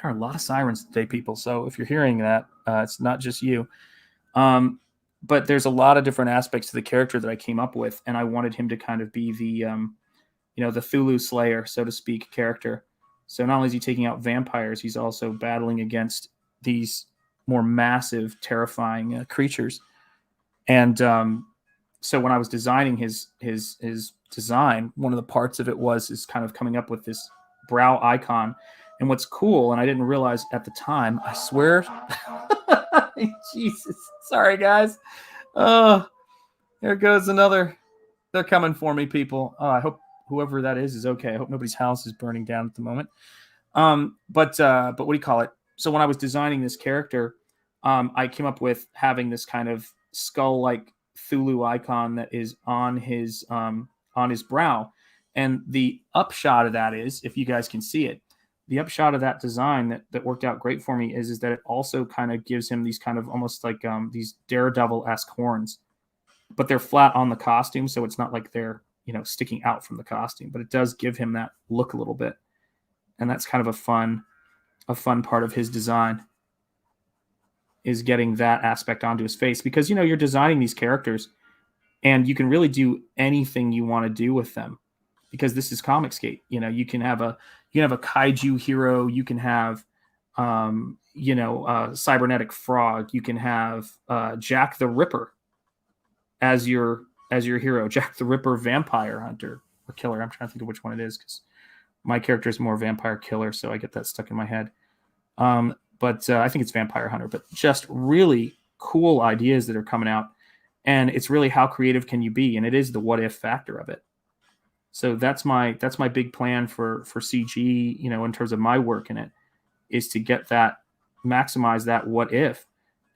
are a lot of sirens today, people. So if you're hearing that, it's not just you. But there's a lot of different aspects to the character that I came up with, and I wanted him to kind of be the, the Thulu Slayer, so to speak, character. So not only is he taking out vampires, he's also battling against these more massive, terrifying creatures. And so when I was designing his design, one of the parts of it is kind of coming up with this brow icon. And what's cool, and I didn't realize at the time, I swear, Jesus, sorry guys. Oh, there goes another. They're coming for me, people. I hope whoever that is okay. I hope nobody's house is burning down at the moment. But what do you call it? So when I was designing this character, I came up with having this kind of skull-like Thulu icon that is on his brow, and the upshot of that is, if you guys can see it, the upshot of that design that worked out great for me is that it also kind of gives him these kind of almost like these Daredevil-esque horns, but they're flat on the costume, so it's not like they're sticking out from the costume, but it does give him that look a little bit, and that's kind of a fun part of his design, is getting that aspect onto his face, because you're designing these characters and you can really do anything you want to do with them, because this is Comicsgate. You can have a kaiju hero, you can have a cybernetic frog, you can have Jack the Ripper as your hero, Jack the Ripper vampire hunter or killer. I'm trying to think of which one it is, because my character is more vampire killer, so I get that stuck in my head. But I think it's vampire hunter. But just really cool ideas that are coming out, and it's really how creative can you be, and it is the what if factor of it. So that's my big plan for CG, in terms of my work in it, is to get that, maximize that what if,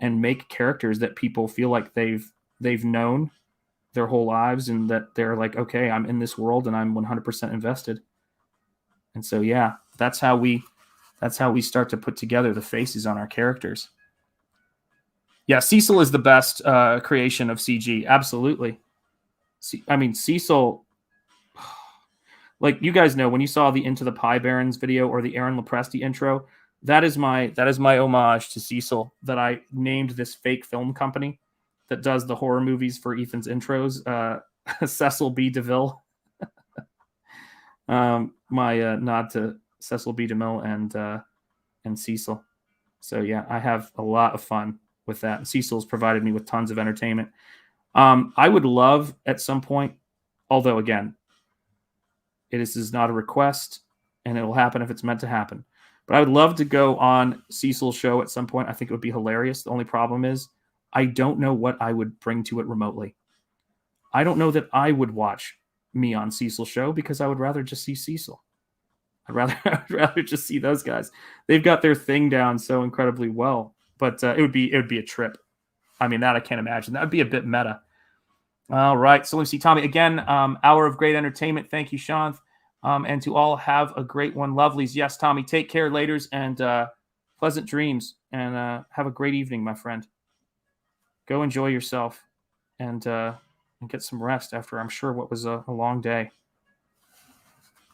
and make characters that people feel like they've known their whole lives, and that they're like, okay, I'm in this world and I'm 100% invested. And so yeah, that's how we start to put together the faces on our characters. Yeah, Cecil is the best creation of CG. Absolutely. I mean, Cecil, like you guys know, when you saw the Into the Pie Barons video or the Aaron Lopresti intro, that is my homage to Cecil, that I named this fake film company that does the horror movies for Ethan's intros, Cecil B. DeVille. My nod to Cecil B. DeMille and Cecil. So yeah, I have a lot of fun with that. And Cecil's provided me with tons of entertainment. I would love at some point, although again, it is not a request, and it will happen if it's meant to happen. But I would love to go on Cecil's show at some point. I think it would be hilarious. The only problem is I don't know what I would bring to it remotely. I don't know that I would watch me on Cecil's show, because I would rather just see Cecil. I'd rather just see those guys. They've got their thing down so incredibly well. But it would be a trip. I mean, that I can't imagine. That would be a bit meta. All right. So let me see, Tommy. Again, hour of great entertainment. Thank you, Shanth. And to all, have a great one. Lovelies. Yes, Tommy. Take care, laters, and pleasant dreams. And have a great evening, my friend. Go enjoy yourself, and get some rest after, I'm sure, what was a long day.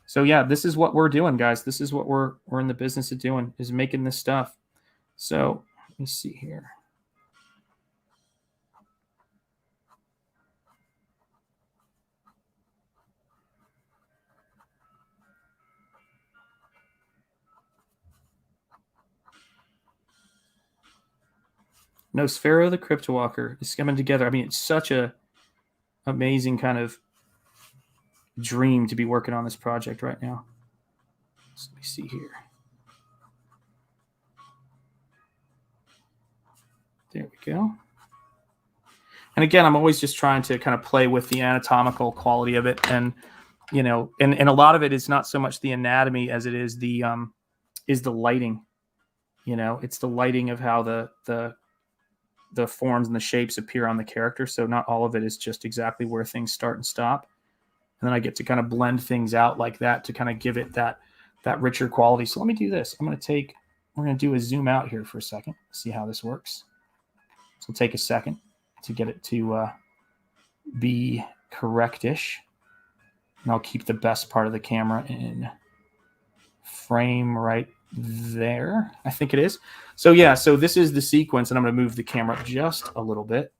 So yeah, this is what we're doing, guys. This is what we're in the business of doing, is making this stuff. So let me see here. Nosfero the Crypt Walker is coming together. I mean, it's such a amazing kind of dream to be working on this project right now. So let me see here. There we go. And again, I'm always just trying to kind of play with the anatomical quality of it, and and a lot of it is not so much the anatomy as it is the lighting. It's the lighting of how the forms and the shapes appear on the character. So not all of it is just exactly where things start and stop. And then I get to kind of blend things out like that to kind of give it that richer quality. So let me do this. We're going to do a zoom out here for a second, see how this works. So it'll take a second to get it to be correctish. And I'll keep the best part of the camera in frame right there, I think it is. So yeah, so this is the sequence, and I'm going to move the camera up just a little bit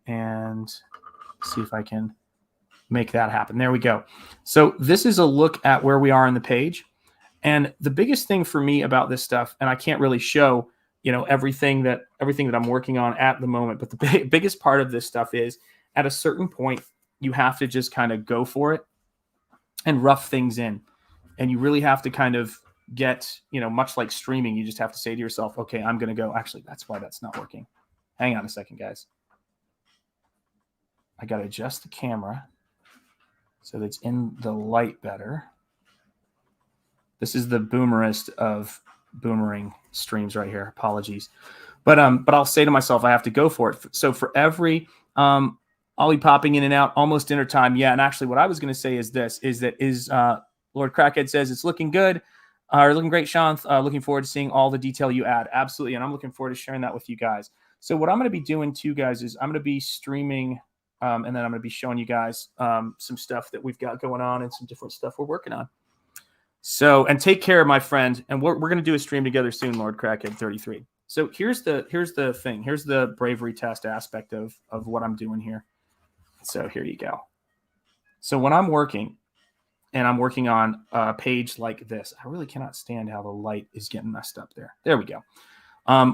and see if I can make that happen. There we go. So this is a look at where we are in the page. And the biggest thing for me about this stuff, and I can't really show, everything that I'm working on at the moment, but the biggest part of this stuff is, at a certain point, you have to just kind of go for it and rough things in. And you really have to kind of get, much like streaming, you just have to say to yourself, okay, I'm going to go. Actually, that's why that's not working. Hang on a second, guys. I got to adjust the camera so that it's in the light better. This is the boomerist of boomering streams right here. Apologies. But I'll say to myself, I have to go for it. So for every, I'll be popping in and out, almost dinner time. Yeah. And actually what I was going to say is this, Lord Crackhead says, it's looking good. Looking great, Shanth. Looking forward to seeing all the detail you add. Absolutely. And I'm looking forward to sharing that with you guys. So what I'm going to be doing too, guys, is I'm going to be streaming, and then I'm going to be showing you guys some stuff that we've got going on and some different stuff we're working on. So, and take care, my friend. And we're going to do a stream together soon, Lord Crackhead 33. So here's the thing. Here's the bravery test aspect of what I'm doing here. So here you go. So when I'm working, and I'm working on a page like this, I really cannot stand how the light is getting messed up there. There we go.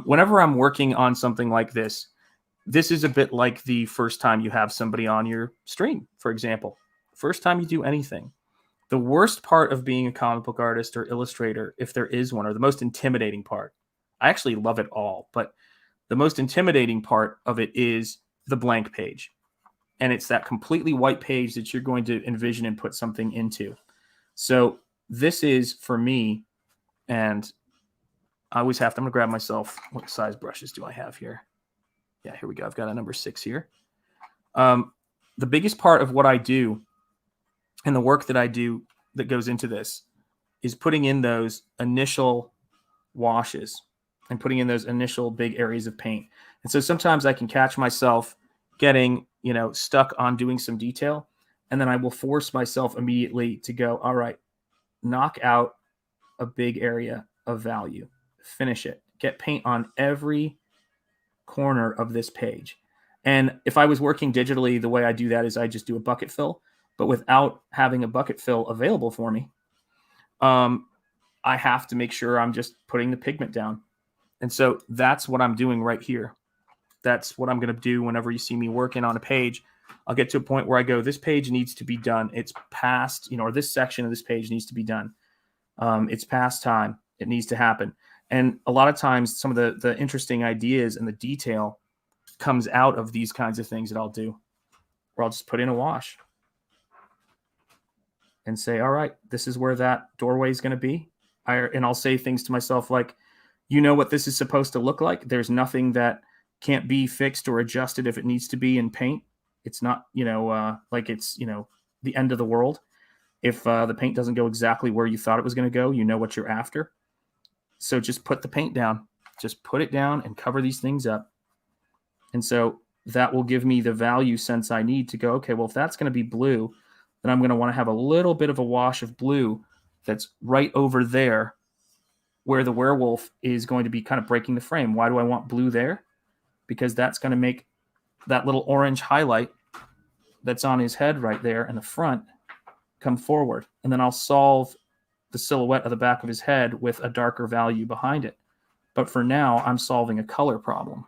Whenever I'm working on something like this is a bit like the first time you have somebody on your stream, for example. First time you do anything. The worst part of being a comic book artist or illustrator, if there is one, or the most intimidating part, I actually love it all, but the most intimidating part of it is the blank page. and it's that completely white page that you're going to envision and put something into. So this is for me, and I always have to, I'm going to grab myself, what size brushes do I have here? Yeah, here we go. I've got a number 6 here. The biggest part of what I do and the work that I do that goes into this is putting in those initial washes and putting in those initial big areas of paint. And so sometimes I can catch myself getting, stuck on doing some detail. And then I will force myself immediately to go, all right, knock out a big area of value, finish it, get paint on every corner of this page. And if I was working digitally, the way I do that is I just do a bucket fill, but without having a bucket fill available for me, I have to make sure I'm just putting the pigment down. And so that's what I'm doing right here. That's what I'm going to do whenever you see me working on a page. I'll get to a point where I go, this page needs to be done. It's past, or this section of this page needs to be done. It's past time. It needs to happen. And a lot of times some of the interesting ideas and the detail comes out of these kinds of things that I'll do, where I'll just put in a wash and say, all right, this is where that doorway is going to be. And I'll say things to myself like, what this is supposed to look like. There's nothing that can't be fixed or adjusted if it needs to be in paint. It's not, like it's, the end of the world. If the paint doesn't go exactly where you thought it was going to go, you know what you're after. So just put the paint down. Just put it down and cover these things up. And so that will give me the value sense I need to go, okay, well, if that's going to be blue, then I'm going to want to have a little bit of a wash of blue that's right over there where the werewolf is going to be kind of breaking the frame. Why do I want blue there? Because that's going to make that little orange highlight that's on his head right there in the front come forward. And then I'll solve the silhouette of the back of his head with a darker value behind it. But for now, I'm solving a color problem.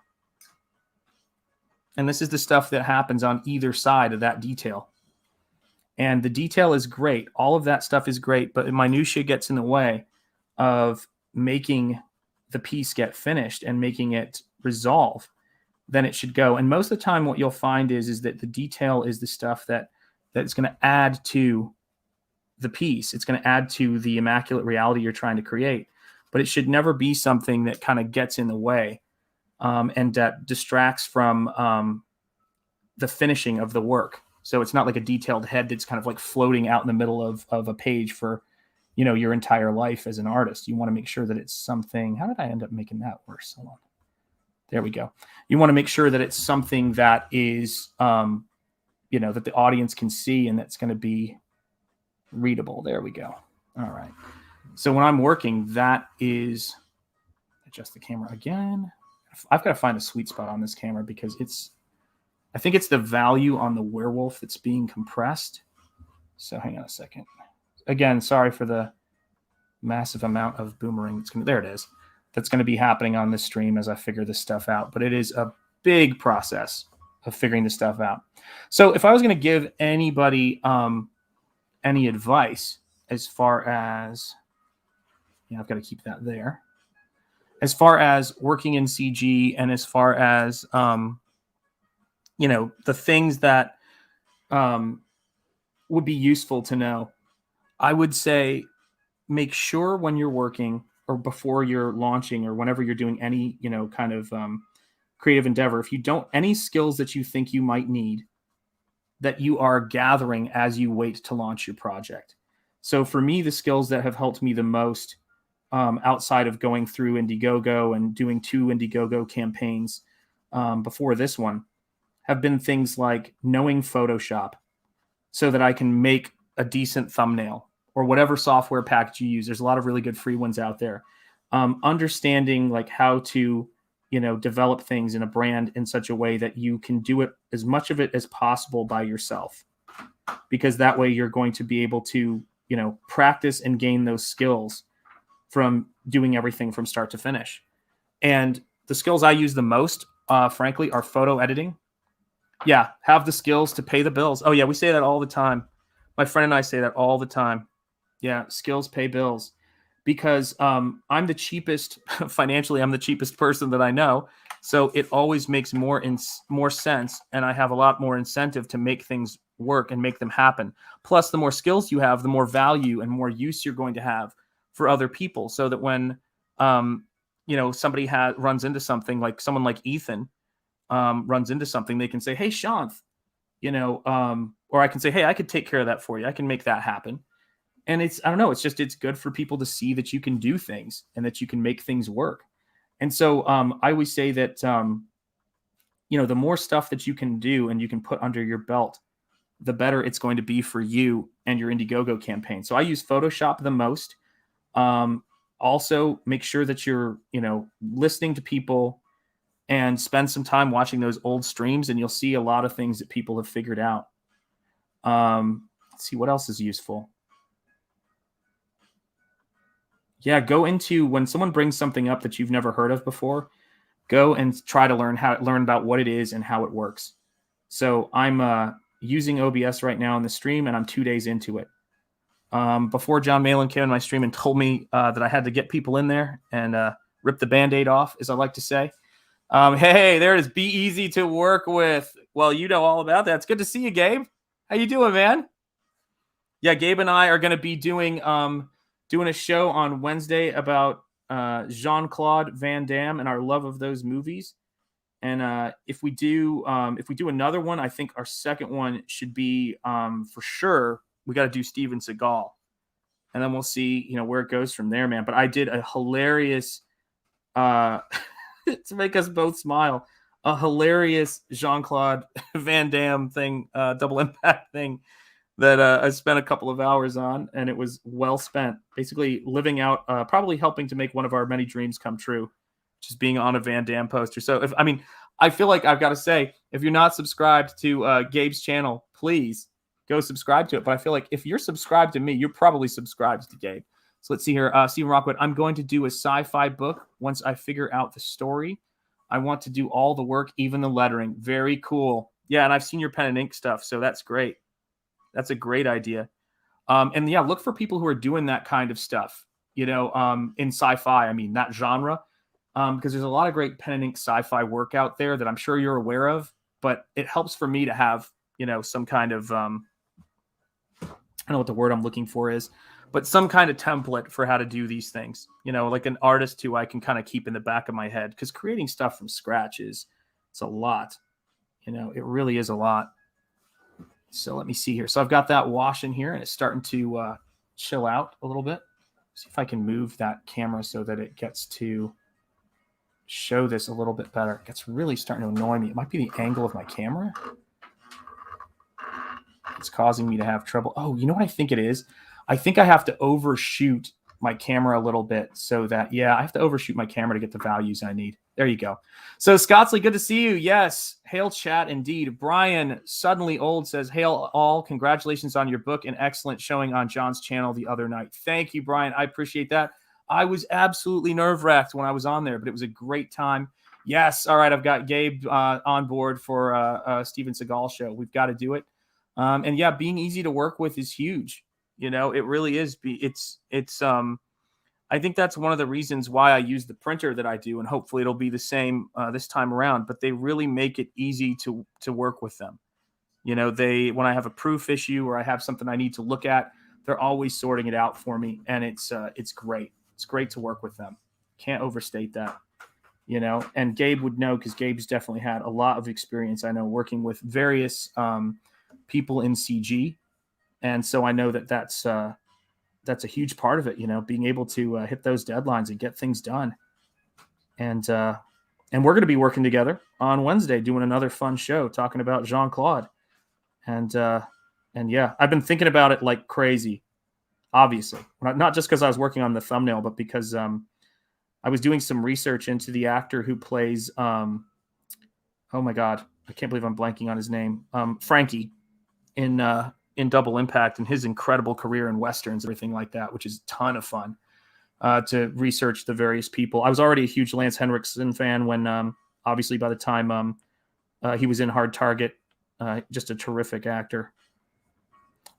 And this is the stuff that happens on either side of that detail. And the detail is great. All of that stuff is great, but minutia gets in the way of making the piece get finished and making it resolve. Then it should go. And most of the time what you'll find is that the detail is the stuff that's going to add to the piece. It's going to add to the immaculate reality you're trying to create. But it should never be something that kind of gets in the way and that distracts from the finishing of the work. So it's not like a detailed head that's kind of like floating out in the middle of a page for, your entire life as an artist. You want to make sure that it's something. How did I end up making that worse? Hold on. There we go. You want to make sure that it's something that is, that the audience can see and that's going to be readable. There we go. All right. So when I'm working, that is, adjust the camera again. I've got to find a sweet spot on this camera because I think it's the value on the werewolf that's being compressed. So hang on a second. Again, sorry for the massive amount of boomerang. There it is. That's going to be happening on this stream as I figure this stuff out. But it is a big process of figuring this stuff out. So if I was going to give anybody any advice as far as, I've got to keep that there. As far as working in CG and as far as, the things that would be useful to know, I would say make sure when you're working or before you're launching or whenever you're doing any, kind of creative endeavor, if you don't, any skills that you think you might need, that you are gathering as you wait to launch your project. So for me, the skills that have helped me the most outside of going through Indiegogo and doing 2 Indiegogo campaigns before this one have been things like knowing Photoshop so that I can make a decent thumbnail or whatever software package you use. There's a lot of really good free ones out there. Understanding like how to, develop things in a brand in such a way that you can do it as much of it as possible by yourself, because that way you're going to be able to, practice and gain those skills from doing everything from start to finish. And the skills I use the most, frankly, are photo editing. Yeah, have the skills to pay the bills. Oh, yeah, we say that all the time. My friend and I say that all the time. Yeah, skills pay bills. Because I'm the cheapest, financially, I'm the cheapest person that I know. So it always makes more sense, and I have a lot more incentive to make things work and make them happen. Plus, the more skills you have, the more value and more use you're going to have for other people. So that when somebody runs into something, like someone like Ethan runs into something, they can say, "Hey, Shanth," or I can say, "Hey, I could take care of that for you. I can make that happen." And I don't know, it's good for people to see that you can do things and that you can make things work. And so I always say that, the more stuff that you can do and you can put under your belt, the better it's going to be for you and your Indiegogo campaign. So I use Photoshop the most. Also, make sure that you're, listening to people and spend some time watching those old streams, and you'll see a lot of things that people have figured out. Let's see what else is useful. Yeah, go into when someone brings something up that you've never heard of before, go and try to learn about what it is and how it works. So I'm using OBS right now in the stream, and I'm 2 days into it. Before John Malin came in my stream and told me that I had to get people in there and rip the Band-Aid off, as I like to say. Hey, there it is. Be easy to work with. Well, you know all about that. It's good to see you, Gabe. How you doing, man? Yeah, Gabe and I are going to be doing a show on Wednesday about Jean-Claude Van Damme and our love of those movies. And if we do another one, I think our second one should be for sure. We got to do Steven Seagal, and then we'll see where it goes from there, man. But I did a hilarious to make us both smile, a hilarious Jean-Claude Van Damme thing, double impact thing that I spent a couple of hours on, and it was well spent. Basically living out, probably helping to make one of our many dreams come true, just being on a Van Damme poster. So I feel like I've got to say, if you're not subscribed to Gabe's channel, please go subscribe to it. But I feel like if you're subscribed to me, you're probably subscribed to Gabe. So let's see here. Stephen Rockwood, I'm going to do a sci-fi book once I figure out the story. I want to do all the work, even the lettering. Very cool. Yeah, and I've seen your pen and ink stuff, so that's great. That's a great idea. And yeah, look for people who are doing that kind of stuff, in sci-fi, that genre, because there's a lot of great pen and ink sci-fi work out there that I'm sure you're aware of, but it helps for me to have, some kind of, I don't know what the word I'm looking for is, but some kind of template for how to do these things, like an artist who I can kind of keep in the back of my head, because creating stuff from scratch it's a lot, it really is a lot. So let me see here. So I've got that wash in here, and it's starting to chill out a little bit. See if I can move that camera so that it gets to show this a little bit better. It's really starting to annoy me. It might be the angle of my camera. It's causing me to have trouble. Oh, you know what I think it is? I think I have to overshoot my camera a little bit so that, I have to overshoot my camera to get the values I need. There you go. So Scottsley, good to see you. Yes. Hail chat indeed. Brian Suddenly Old says, hail all. Congratulations on your book and excellent showing on John's channel the other night. Thank you, Brian. I appreciate that. I was absolutely nerve-wracked when I was on there, but it was a great time. Yes. All right. I've got Gabe on board for a Steven Seagal show. We've got to do it. And yeah, being easy to work with is huge. It really is. I think that's one of the reasons why I use the printer that I do, and hopefully it'll be the same this time around, but they really make it easy to work with them. When I have a proof issue or I have something I need to look at, they're always sorting it out for me. And it's great. It's great to work with them. Can't overstate that, and Gabe would know, because Gabe's definitely had a lot of experience, I know, working with various people in CG. And so I know that that's a huge part of it, being able to hit those deadlines and get things done. And we're going to be working together on Wednesday, doing another fun show, talking about Jean-Claude. And yeah, I've been thinking about it like crazy, obviously, not just because I was working on the thumbnail, but because I was doing some research into the actor who plays, oh my God, I can't believe I'm blanking on his name. Frankie in Double Impact, and his incredible career in Westerns, everything like that, which is a ton of fun to research the various people. I was already a huge Lance Henriksen fan when, obviously, by the time he was in Hard Target, just a terrific actor.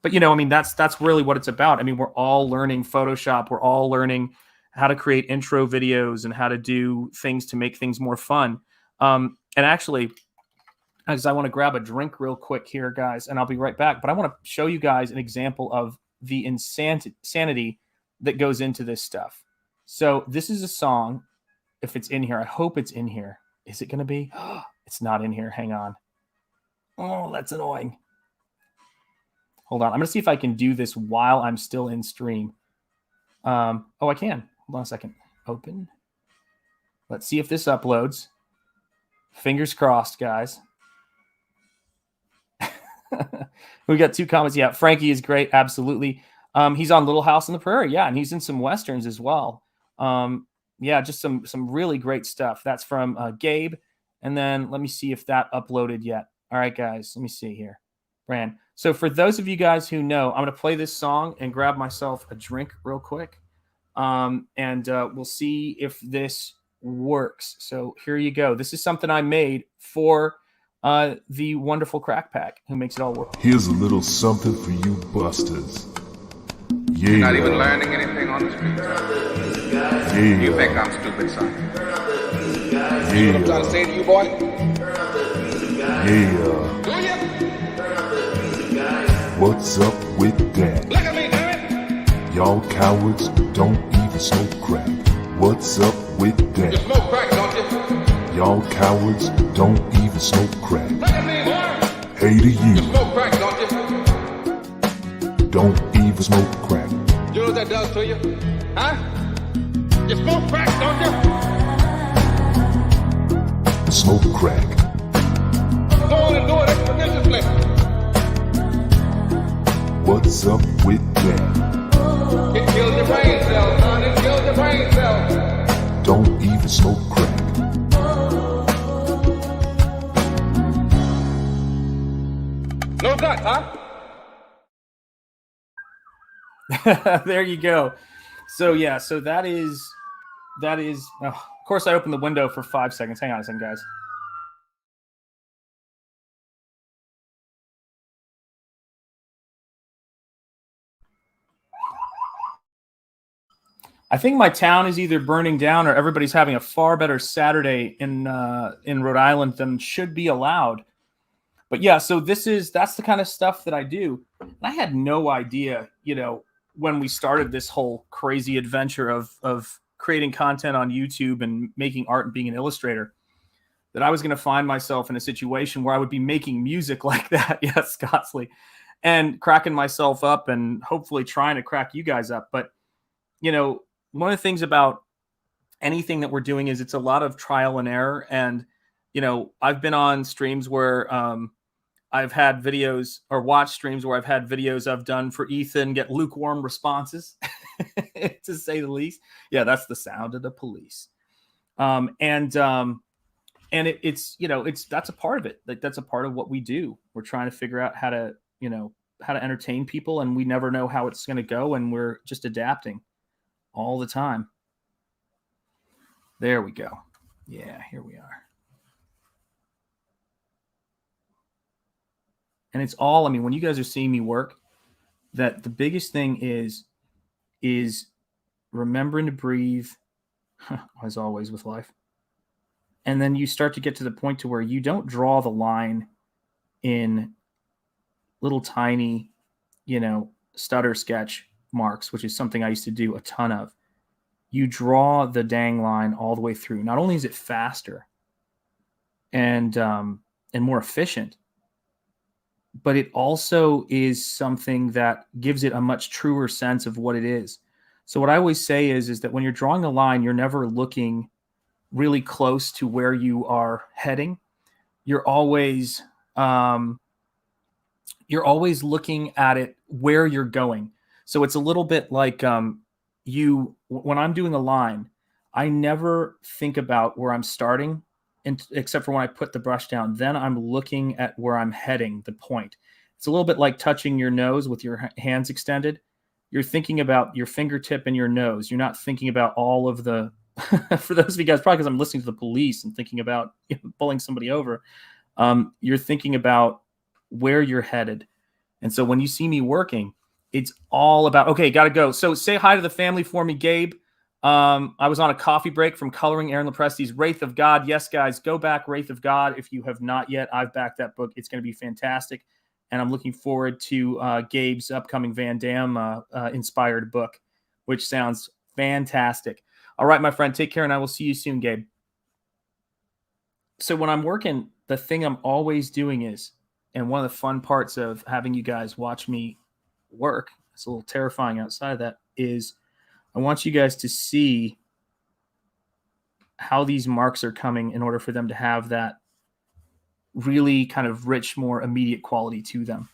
But, that's really what it's about. We're all learning Photoshop. We're all learning how to create intro videos and how to do things to make things more fun. And actually, because I want to grab a drink real quick here, guys, and I'll be right back. But I want to show you guys an example of the insanity that goes into this stuff. So this is a song. If it's in here, I hope it's in here. Is it going to be? It's not in here. Hang on. Oh, that's annoying. Hold on. I'm going to see if I can do this while I'm still in stream. Oh, I can. Hold on a second. Open. Let's see if this uploads. Fingers crossed, guys. We got 2 comments. Yeah, Frankie is great. Absolutely. He's on Little House on the Prairie. Yeah, and he's in some Westerns as well. Yeah, just some really great stuff. That's from Gabe. And then let me see if that uploaded yet. All right, guys, let me see here. Brand. So for those of you guys who know, I'm going to play this song and grab myself a drink real quick. And we'll see if this works. So here you go. This is something I made for the wonderful Crack Pack who makes it all work. Here's a little something for you busters. Yeah. You're not even learning anything on the street. Yeah. You think I'm stupid, son? Yeah. See what I'm trying to say to you, boy? Yeah. Do you? What's up with that? Look at me, damn it! Y'all cowards don't even smoke crack. What's up with You that? smoke crack, don't you? Y'all cowards don't even smoke crack. Look at me, boy! Hey to You you, smoke crack, don't you? don't even smoke crack. You know what that does to you? Huh? You smoke crack, don't you? Smoke crack. Go on and do it expeditiously. What's up with that? It kills your brain cells, son. It kills your brain cells. Don't even smoke crack. No guts, huh? There you go. So yeah, so that is of course I opened the window for 5 seconds. Hang on a second, guys. I think my town is either burning down or everybody's having a far better Saturday in Rhode Island than should be allowed. But yeah, so that's the kind of stuff that I do. And I had no idea, when we started this whole crazy adventure of creating content on YouTube and making art and being an illustrator, that I was going to find myself in a situation where I would be making music like that. Yes, Scottsley, and cracking myself up and hopefully trying to crack you guys up. But, one of the things about anything that we're doing is it's a lot of trial and error. And, I've been on streams where I've had videos or watched streams where I've had videos I've done for Ethan get lukewarm responses, to say the least. Yeah, that's the sound of the police. And it's that's a part of it. Like that's a part of what we do. We're trying to figure out how to entertain people, and we never know how it's going to go, and we're just adapting all the time. There we go. Yeah, here we are. And it's all, when you guys are seeing me work, that the biggest thing is remembering to breathe, as always with life. And then you start to get to the point to where you don't draw the line in little tiny, stutter sketch marks, which is something I used to do a ton of. You draw the dang line all the way through. Not only is it faster and more efficient, but it also is something that gives it a much truer sense of what it is. So what I always say is that when you're drawing a line, you're never looking really close to where you are heading. You're always looking at it where you're going. So it's a little bit like when I'm doing a line, I never think about where I'm starting, except for when I put the brush down. Then I'm looking at where I'm heading, the point. It's a little bit like touching your nose with your hands extended. You're thinking about your fingertip and your nose. You're not thinking about all of the, for those of you guys, probably because I'm listening to the police and thinking about pulling somebody over. You're thinking about where you're headed. And so when you see me working, it's all about, okay, got to go. So say hi to the family for me, Gabe. I was on a coffee break from coloring Aaron Lopresti's Wraith of God. Yes, guys, go back Wraith of God if you have not yet. I've backed that book. It's going to be fantastic. And I'm looking forward to Gabe's upcoming Van Damme inspired book, which sounds fantastic. All right, my friend, take care, and I will see you soon, Gabe. So when I'm working, the thing I'm always doing is, and one of the fun parts of having you guys watch me work, it's a little terrifying outside of that, is I want you guys to see how these marks are coming in order for them to have that really kind of rich, more immediate quality to them,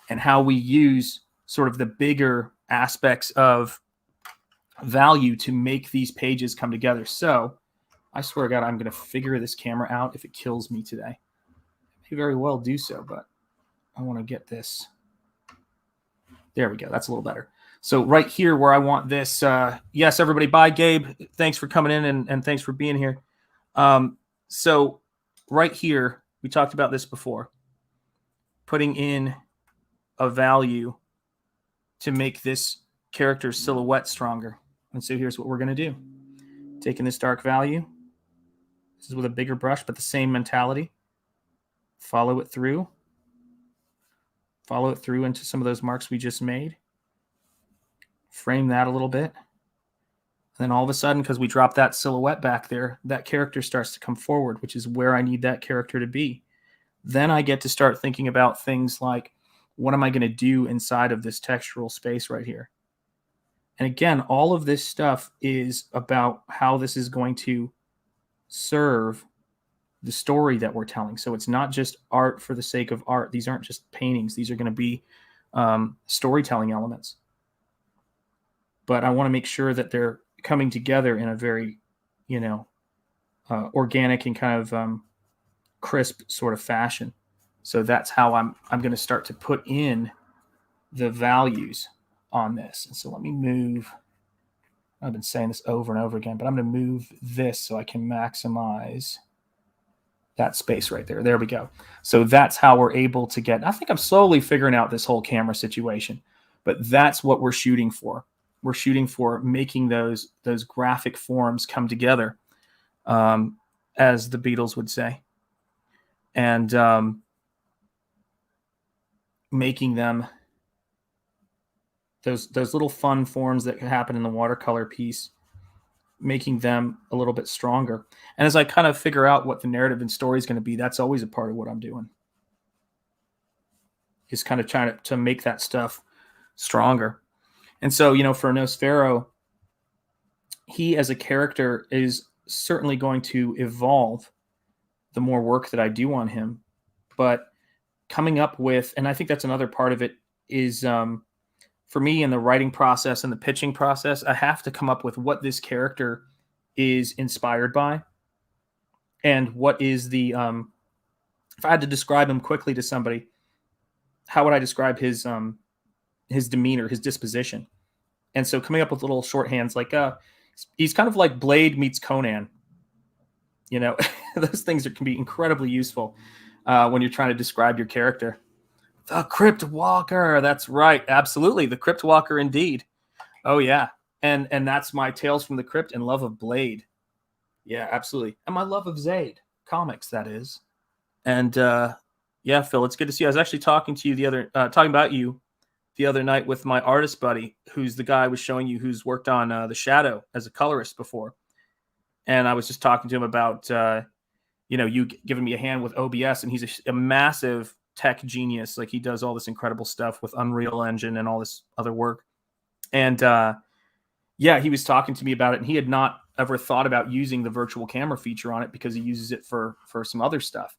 and how we use sort of the bigger aspects of value to make these pages come together. So I swear to God, I'm going to figure this camera out if it kills me today. I may very well do so, but I want to get this. There we go. That's a little better. So right here where I want this, yes, everybody, bye, Gabe. Thanks for coming in and thanks for being here. So right here, we talked about this before, putting in a value to make this character's silhouette stronger. And so here's what we're going to do. Taking this dark value, this is with a bigger brush, but the same mentality. Follow it through into some of those marks we just made. Frame that a little bit. And then all of a sudden, because we drop that silhouette back there, that character starts to come forward, which is where I need that character to be. Then I get to start thinking about things like, what am I going to do inside of this textural space right here? And again, all of this stuff is about how this is going to serve the story that we're telling. So it's not just art for the sake of art. These aren't just paintings. These are going to be storytelling elements. But I want to make sure that they're coming together in a very, organic and kind of crisp sort of fashion. So that's how I'm going to start to put in the values on this. And so let me move. I've been saying this over and over again, but I'm going to move this so I can maximize that space right there. There we go. So that's how we're able to get, I think I'm slowly figuring out this whole camera situation, but that's what we're shooting for. We're shooting for making those graphic forms come together, as the Beatles would say, and making them those little fun forms that happen in the watercolor piece, making them a little bit stronger. And as I kind of figure out what the narrative and story is going to be, that's always a part of what I'm doing, is kind of trying to make that stuff stronger. And so, for Nosfero, he as a character is certainly going to evolve the more work that I do on him. But coming up with, and I think that's another part of it, is for me in the writing process and the pitching process, I have to come up with what this character is inspired by, and what is the, if I had to describe him quickly to somebody, how would I describe his demeanor, his disposition? And so coming up with little shorthands like, he's kind of like Blade meets Conan. Those things can be incredibly useful when you're trying to describe your character. The Crypt Walker. That's right. Absolutely. The Crypt Walker indeed. Oh, yeah. And that's my Tales from the Crypt and love of Blade. Yeah, absolutely. And my love of Zayd. Comics, that is. And yeah, Phil, it's good to see you. I was actually talking about you the other night with my artist buddy, who's the guy I was showing you who's worked on The Shadow as a colorist before. And I was just talking to him about, you giving me a hand with OBS, and he's a massive tech genius. Like, he does all this incredible stuff with Unreal Engine and all this other work. And yeah, he was talking to me about it, and he had not ever thought about using the virtual camera feature on it because he uses it for some other stuff.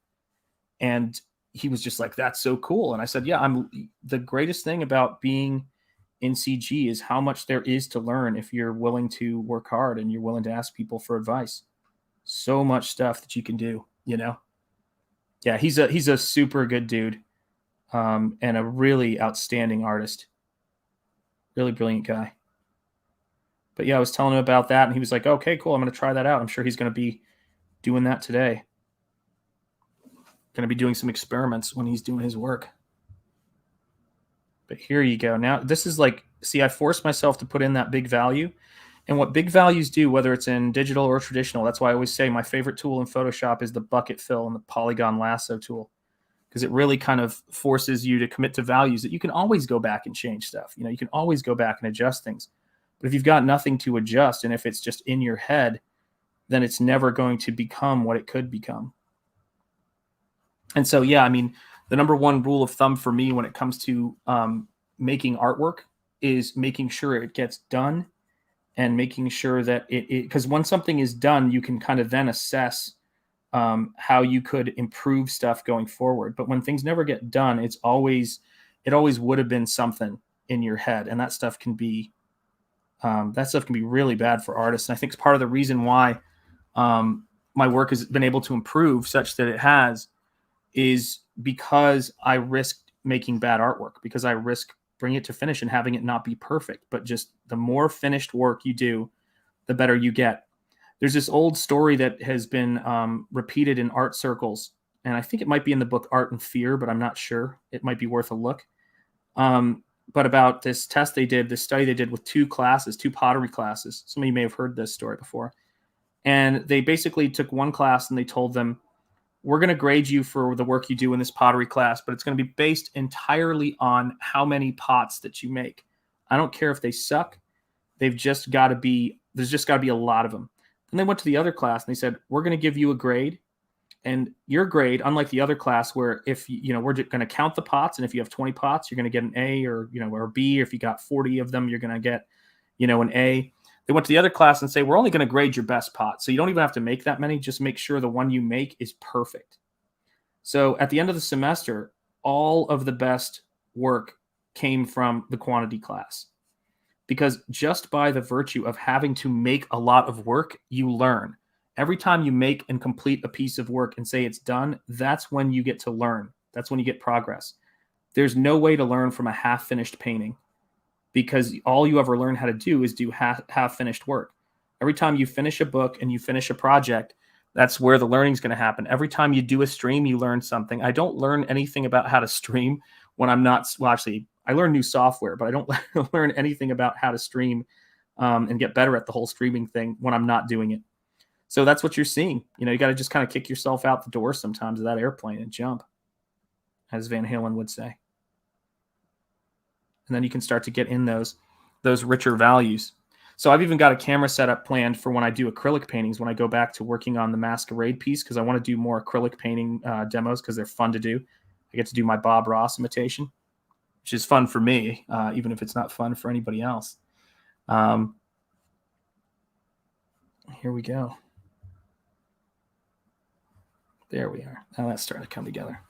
And he was just like, that's so cool. And I said, yeah, the greatest thing about being in CG is how much there is to learn if you're willing to work hard and you're willing to ask people for advice. So much stuff that you can do, Yeah, he's a super good dude, and a really outstanding artist. Really brilliant guy. But yeah, I was telling him about that, and he was like, okay, cool, I'm going to try that out. I'm sure he's going to be doing that today. Going to be doing some experiments when he's doing his work. But here you go. Now, this is like, see, I forced myself to put in that big value, And what big values do, whether it's in digital or traditional, that's why I always say my favorite tool in Photoshop is the bucket fill and the polygon lasso tool, because it really kind of forces you to commit to values that you can always go back and change stuff. You can always go back and adjust things. But if you've got nothing to adjust, and if it's just in your head, then it's never going to become what it could become. And so, yeah, I mean, the number one rule of thumb for me when it comes to making artwork is making sure it gets done, and making sure that because when something is done, you can kind of then assess how you could improve stuff going forward. But when things never get done, it always would have been something in your head, and that stuff can be really bad for artists. And I think it's part of the reason why my work has been able to improve such that it has, is because I risked making bad artwork, because I risk bringing it to finish and having it not be perfect. But just the more finished work you do, the better you get. There's this old story that has been repeated in art circles, and I think it might be in the book Art and Fear, but I'm not sure. It might be worth a look. But about this test they did, this study they did with two pottery classes. Some of you may have heard this story before. And they basically took one class and they told them, we're going to grade you for the work you do in this pottery class, but it's going to be based entirely on how many pots that you make. I don't care if they suck. There's just got to be a lot of them. Then they went to the other class and they said, we're going to give you a grade, and your grade, unlike the other class where if we're going to count the pots, and if you have 20 pots, you're going to get an A or a B, or if you got 40 of them, you're going to get, an A. They went to the other class and say, we're only going to grade your best pot. So you don't even have to make that many. Just make sure the one you make is perfect. So at the end of the semester, all of the best work came from the quantity class, because just by the virtue of having to make a lot of work, you learn. Every time you make and complete a piece of work and say it's done, that's when you get to learn. That's when you get progress. There's no way to learn from a half-finished painting, because all you ever learn how to do is do half-finished work. Every time you finish a book and you finish a project, that's where the learning is going to happen. Every time you do a stream, you learn something. I don't learn anything about how to stream when I'm not, well, actually, I learn new software, but I don't learn anything about how to stream and get better at the whole streaming thing when I'm not doing it. So that's what you're seeing. You got to just kind of kick yourself out the door sometimes of that airplane and jump, as Van Halen would say. And then you can start to get in those richer values. So I've even got a camera setup planned for when I do acrylic paintings, when I go back to working on the Masquerade piece, because I want to do more acrylic painting demos because they're fun to do. I get to do my Bob Ross imitation, which is fun for me, even if it's not fun for anybody else. Here we go. There we are. Now that's starting to come together.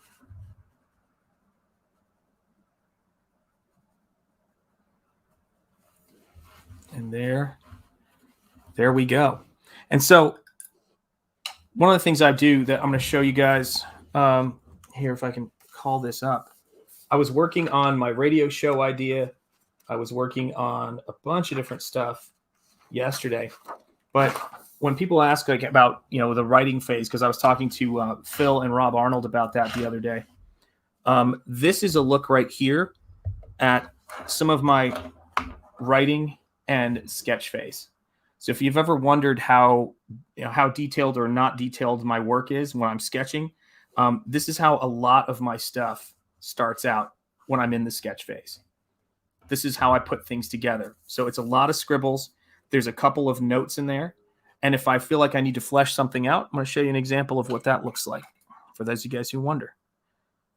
And there we go. And so one of the things I do that I'm going to show you guys here, if I can call this up. I was working on my radio show idea. I was working on a bunch of different stuff yesterday. But when people ask about, the writing phase, because I was talking to Phil and Rob Arnold about that the other day. This is a look right here at some of my writing and sketch phase. So if you've ever wondered how detailed or not detailed my work is when I'm sketching, this is how a lot of my stuff starts out when I'm in the sketch phase. This is how I put things together. So it's a lot of scribbles. There's a couple of notes in there. And if I feel like I need to flesh something out, I'm going to show you an example of what that looks like for those of you guys who wonder.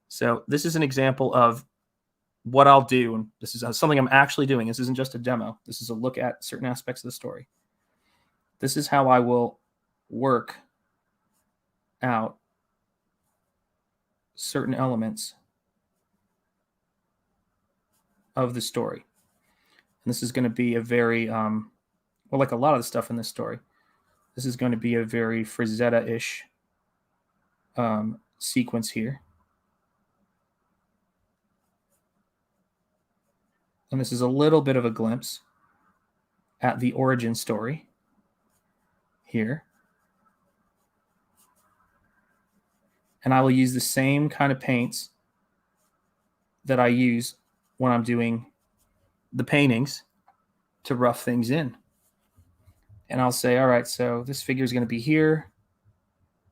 So this is an example of what I'll do. And this is something I'm actually doing. This isn't just a demo. This is a look at certain aspects of the story. This is how I will work out certain elements of the story. And this is going to be a very, like a lot of the stuff in this story, this is going to be a very Frazetta-ish sequence here. And this is a little bit of a glimpse at the origin story here. And I will use the same kind of paints that I use when I'm doing the paintings to rough things in. And I'll say, all right, so this figure is going to be here.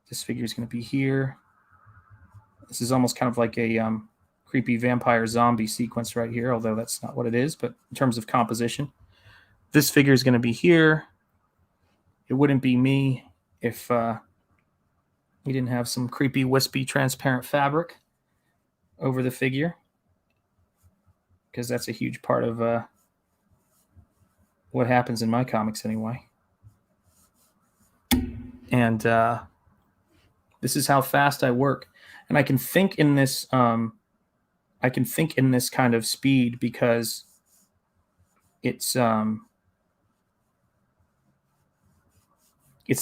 This figure is going to be here. This is almost kind of like a creepy vampire zombie sequence right here, although that's not what it is, but in terms of composition. This figure is going to be here. It wouldn't be me if we didn't have some creepy, wispy, transparent fabric over the figure, because that's a huge part of what happens in my comics anyway. And this is how fast I work. And I can think in this kind of speed because it's the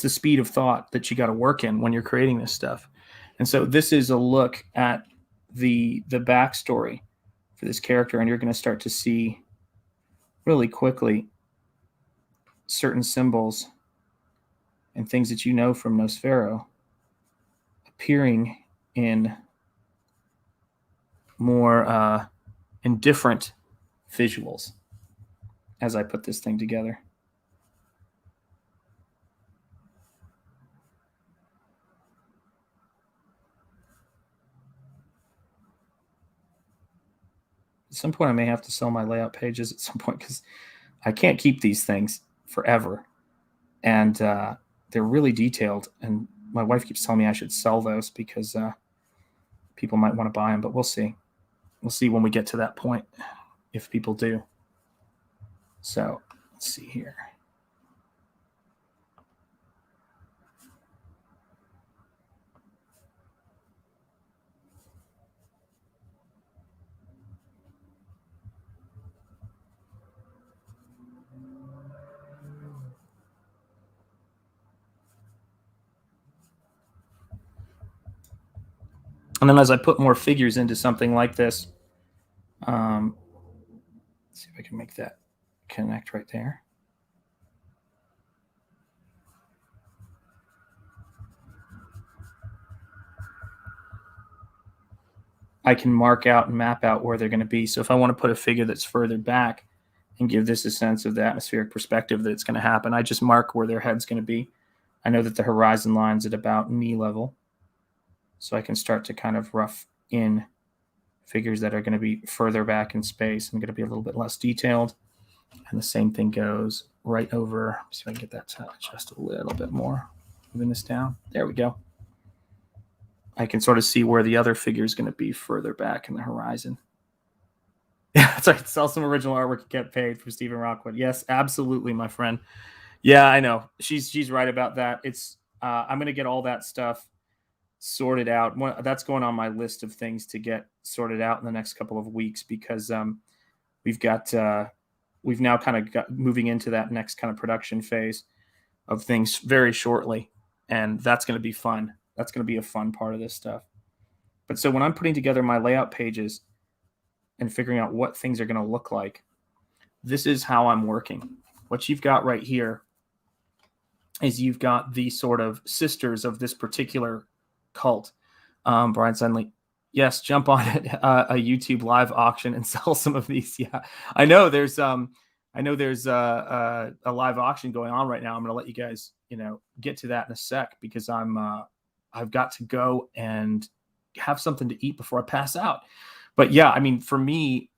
speed of thought that you got to work in when you're creating this stuff. And so this is a look at the backstory for this character, and you're going to start to see really quickly certain symbols and things that you know from Nosfero appearing in more in different visuals as I put this thing together. At some point, I may have to sell my layout pages at some point because I can't keep these things forever. And they're really detailed. And my wife keeps telling me I should sell those because people might want to buy them, but we'll see. We'll see when we get to that point if people do. So let's see here. And then as I put more figures into something like this, let's see if I can make that connect right there. I can mark out and map out where they're going to be. So if I want to put a figure that's further back and give this a sense of the atmospheric perspective that it's going to happen, I just mark where their head's going to be. I know that the horizon line's at about knee level. So I can start to kind of rough in figures that are going to be further back in space and going to be a little bit less detailed. And the same thing goes right over. Let's see if I can get that to adjust a little bit more. Moving this down. There we go. I can sort of see where the other figure is going to be further back in the horizon. Yeah, that's right. Sell some original artwork and get paid for Stephen Rockwood. Yes, absolutely, my friend. Yeah, I know. She's right about that. It's I'm going to get all that stuff sorted out. That's going on my list of things to get sorted out in the next couple of weeks because we've now kind of got moving into that next kind of production phase of things very shortly, and that's going to be fun. That's going to be a fun part of this stuff. But so when I'm putting together my layout pages and figuring out what things are going to look like, this is how I'm working. What you've got right here is you've got the sort of sisters of this particular cult. Brian Suddenly, yes, jump on it, a YouTube live auction and sell some of these. Yeah, I know there's a live auction going on right now. I'm going to let you guys, get to that in a sec because I've got to go and have something to eat before I pass out. But yeah, I mean, for me,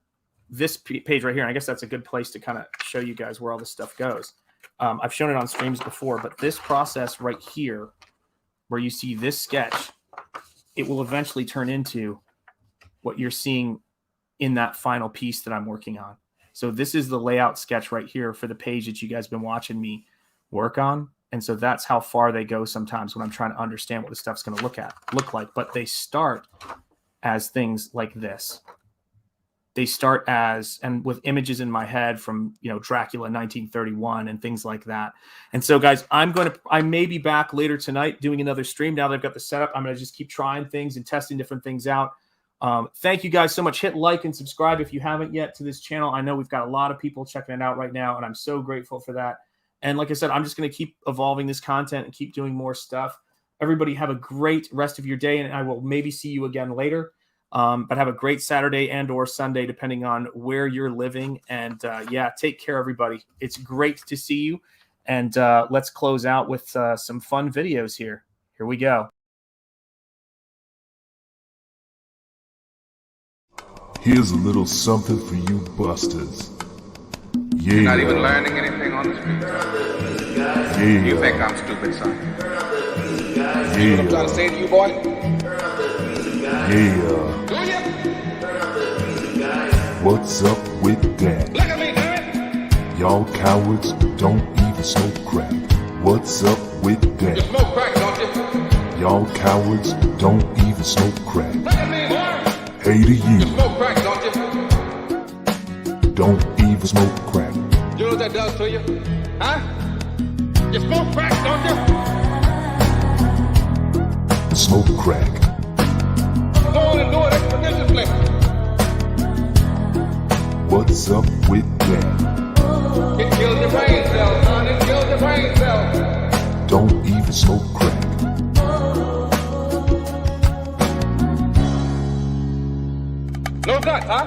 this page right here, and I guess that's a good place to kind of show you guys where all this stuff goes. I've shown it on streams before, but this process right here, where you see this sketch, it will eventually turn into what you're seeing in that final piece that I'm working on. So this is the layout sketch right here for the page that you guys have been watching me work on. And so that's how far they go sometimes when I'm trying to understand what the stuff's going to look like. But they start as things like this. They start and with images in my head from, Dracula 1931 and things like that. And so guys, I may be back later tonight doing another stream. Now that I've got the setup, I'm going to just keep trying things and testing different things out. Thank you guys so much. Hit like and subscribe if you haven't yet to this channel. I know we've got a lot of people checking it out right now, and I'm so grateful for that. And like I said, I'm just going to keep evolving this content and keep doing more stuff. Everybody have a great rest of your day, and I will maybe see you again later. But have a great Saturday and or Sunday, depending on where you're living. And yeah, take care, everybody. It's great to see you. And let's close out with some fun videos here. Here we go. Here's a little something for you busters. Yeah. You're not even learning anything on the street. Yeah. You think I'm stupid, son? Yeah. You know what I'm trying to say to you, boy? Yeah. Do you? What's up with that? Look at me, damn it! Y'all cowards don't even smoke crack. What's up with You that? smoke crack, don't you? Y'all cowards don't even smoke crack. Look at me, boy! Hey to You you, smoke crack, don't you? don't even smoke crack. You know what that does to you? Huh? You smoke crack, don't you? Smoke crack. Go on and do it expeditiously. What's up with that? It kills your brain cells, son. It kills your brain cells. Don't even smoke crack. No nuts, huh?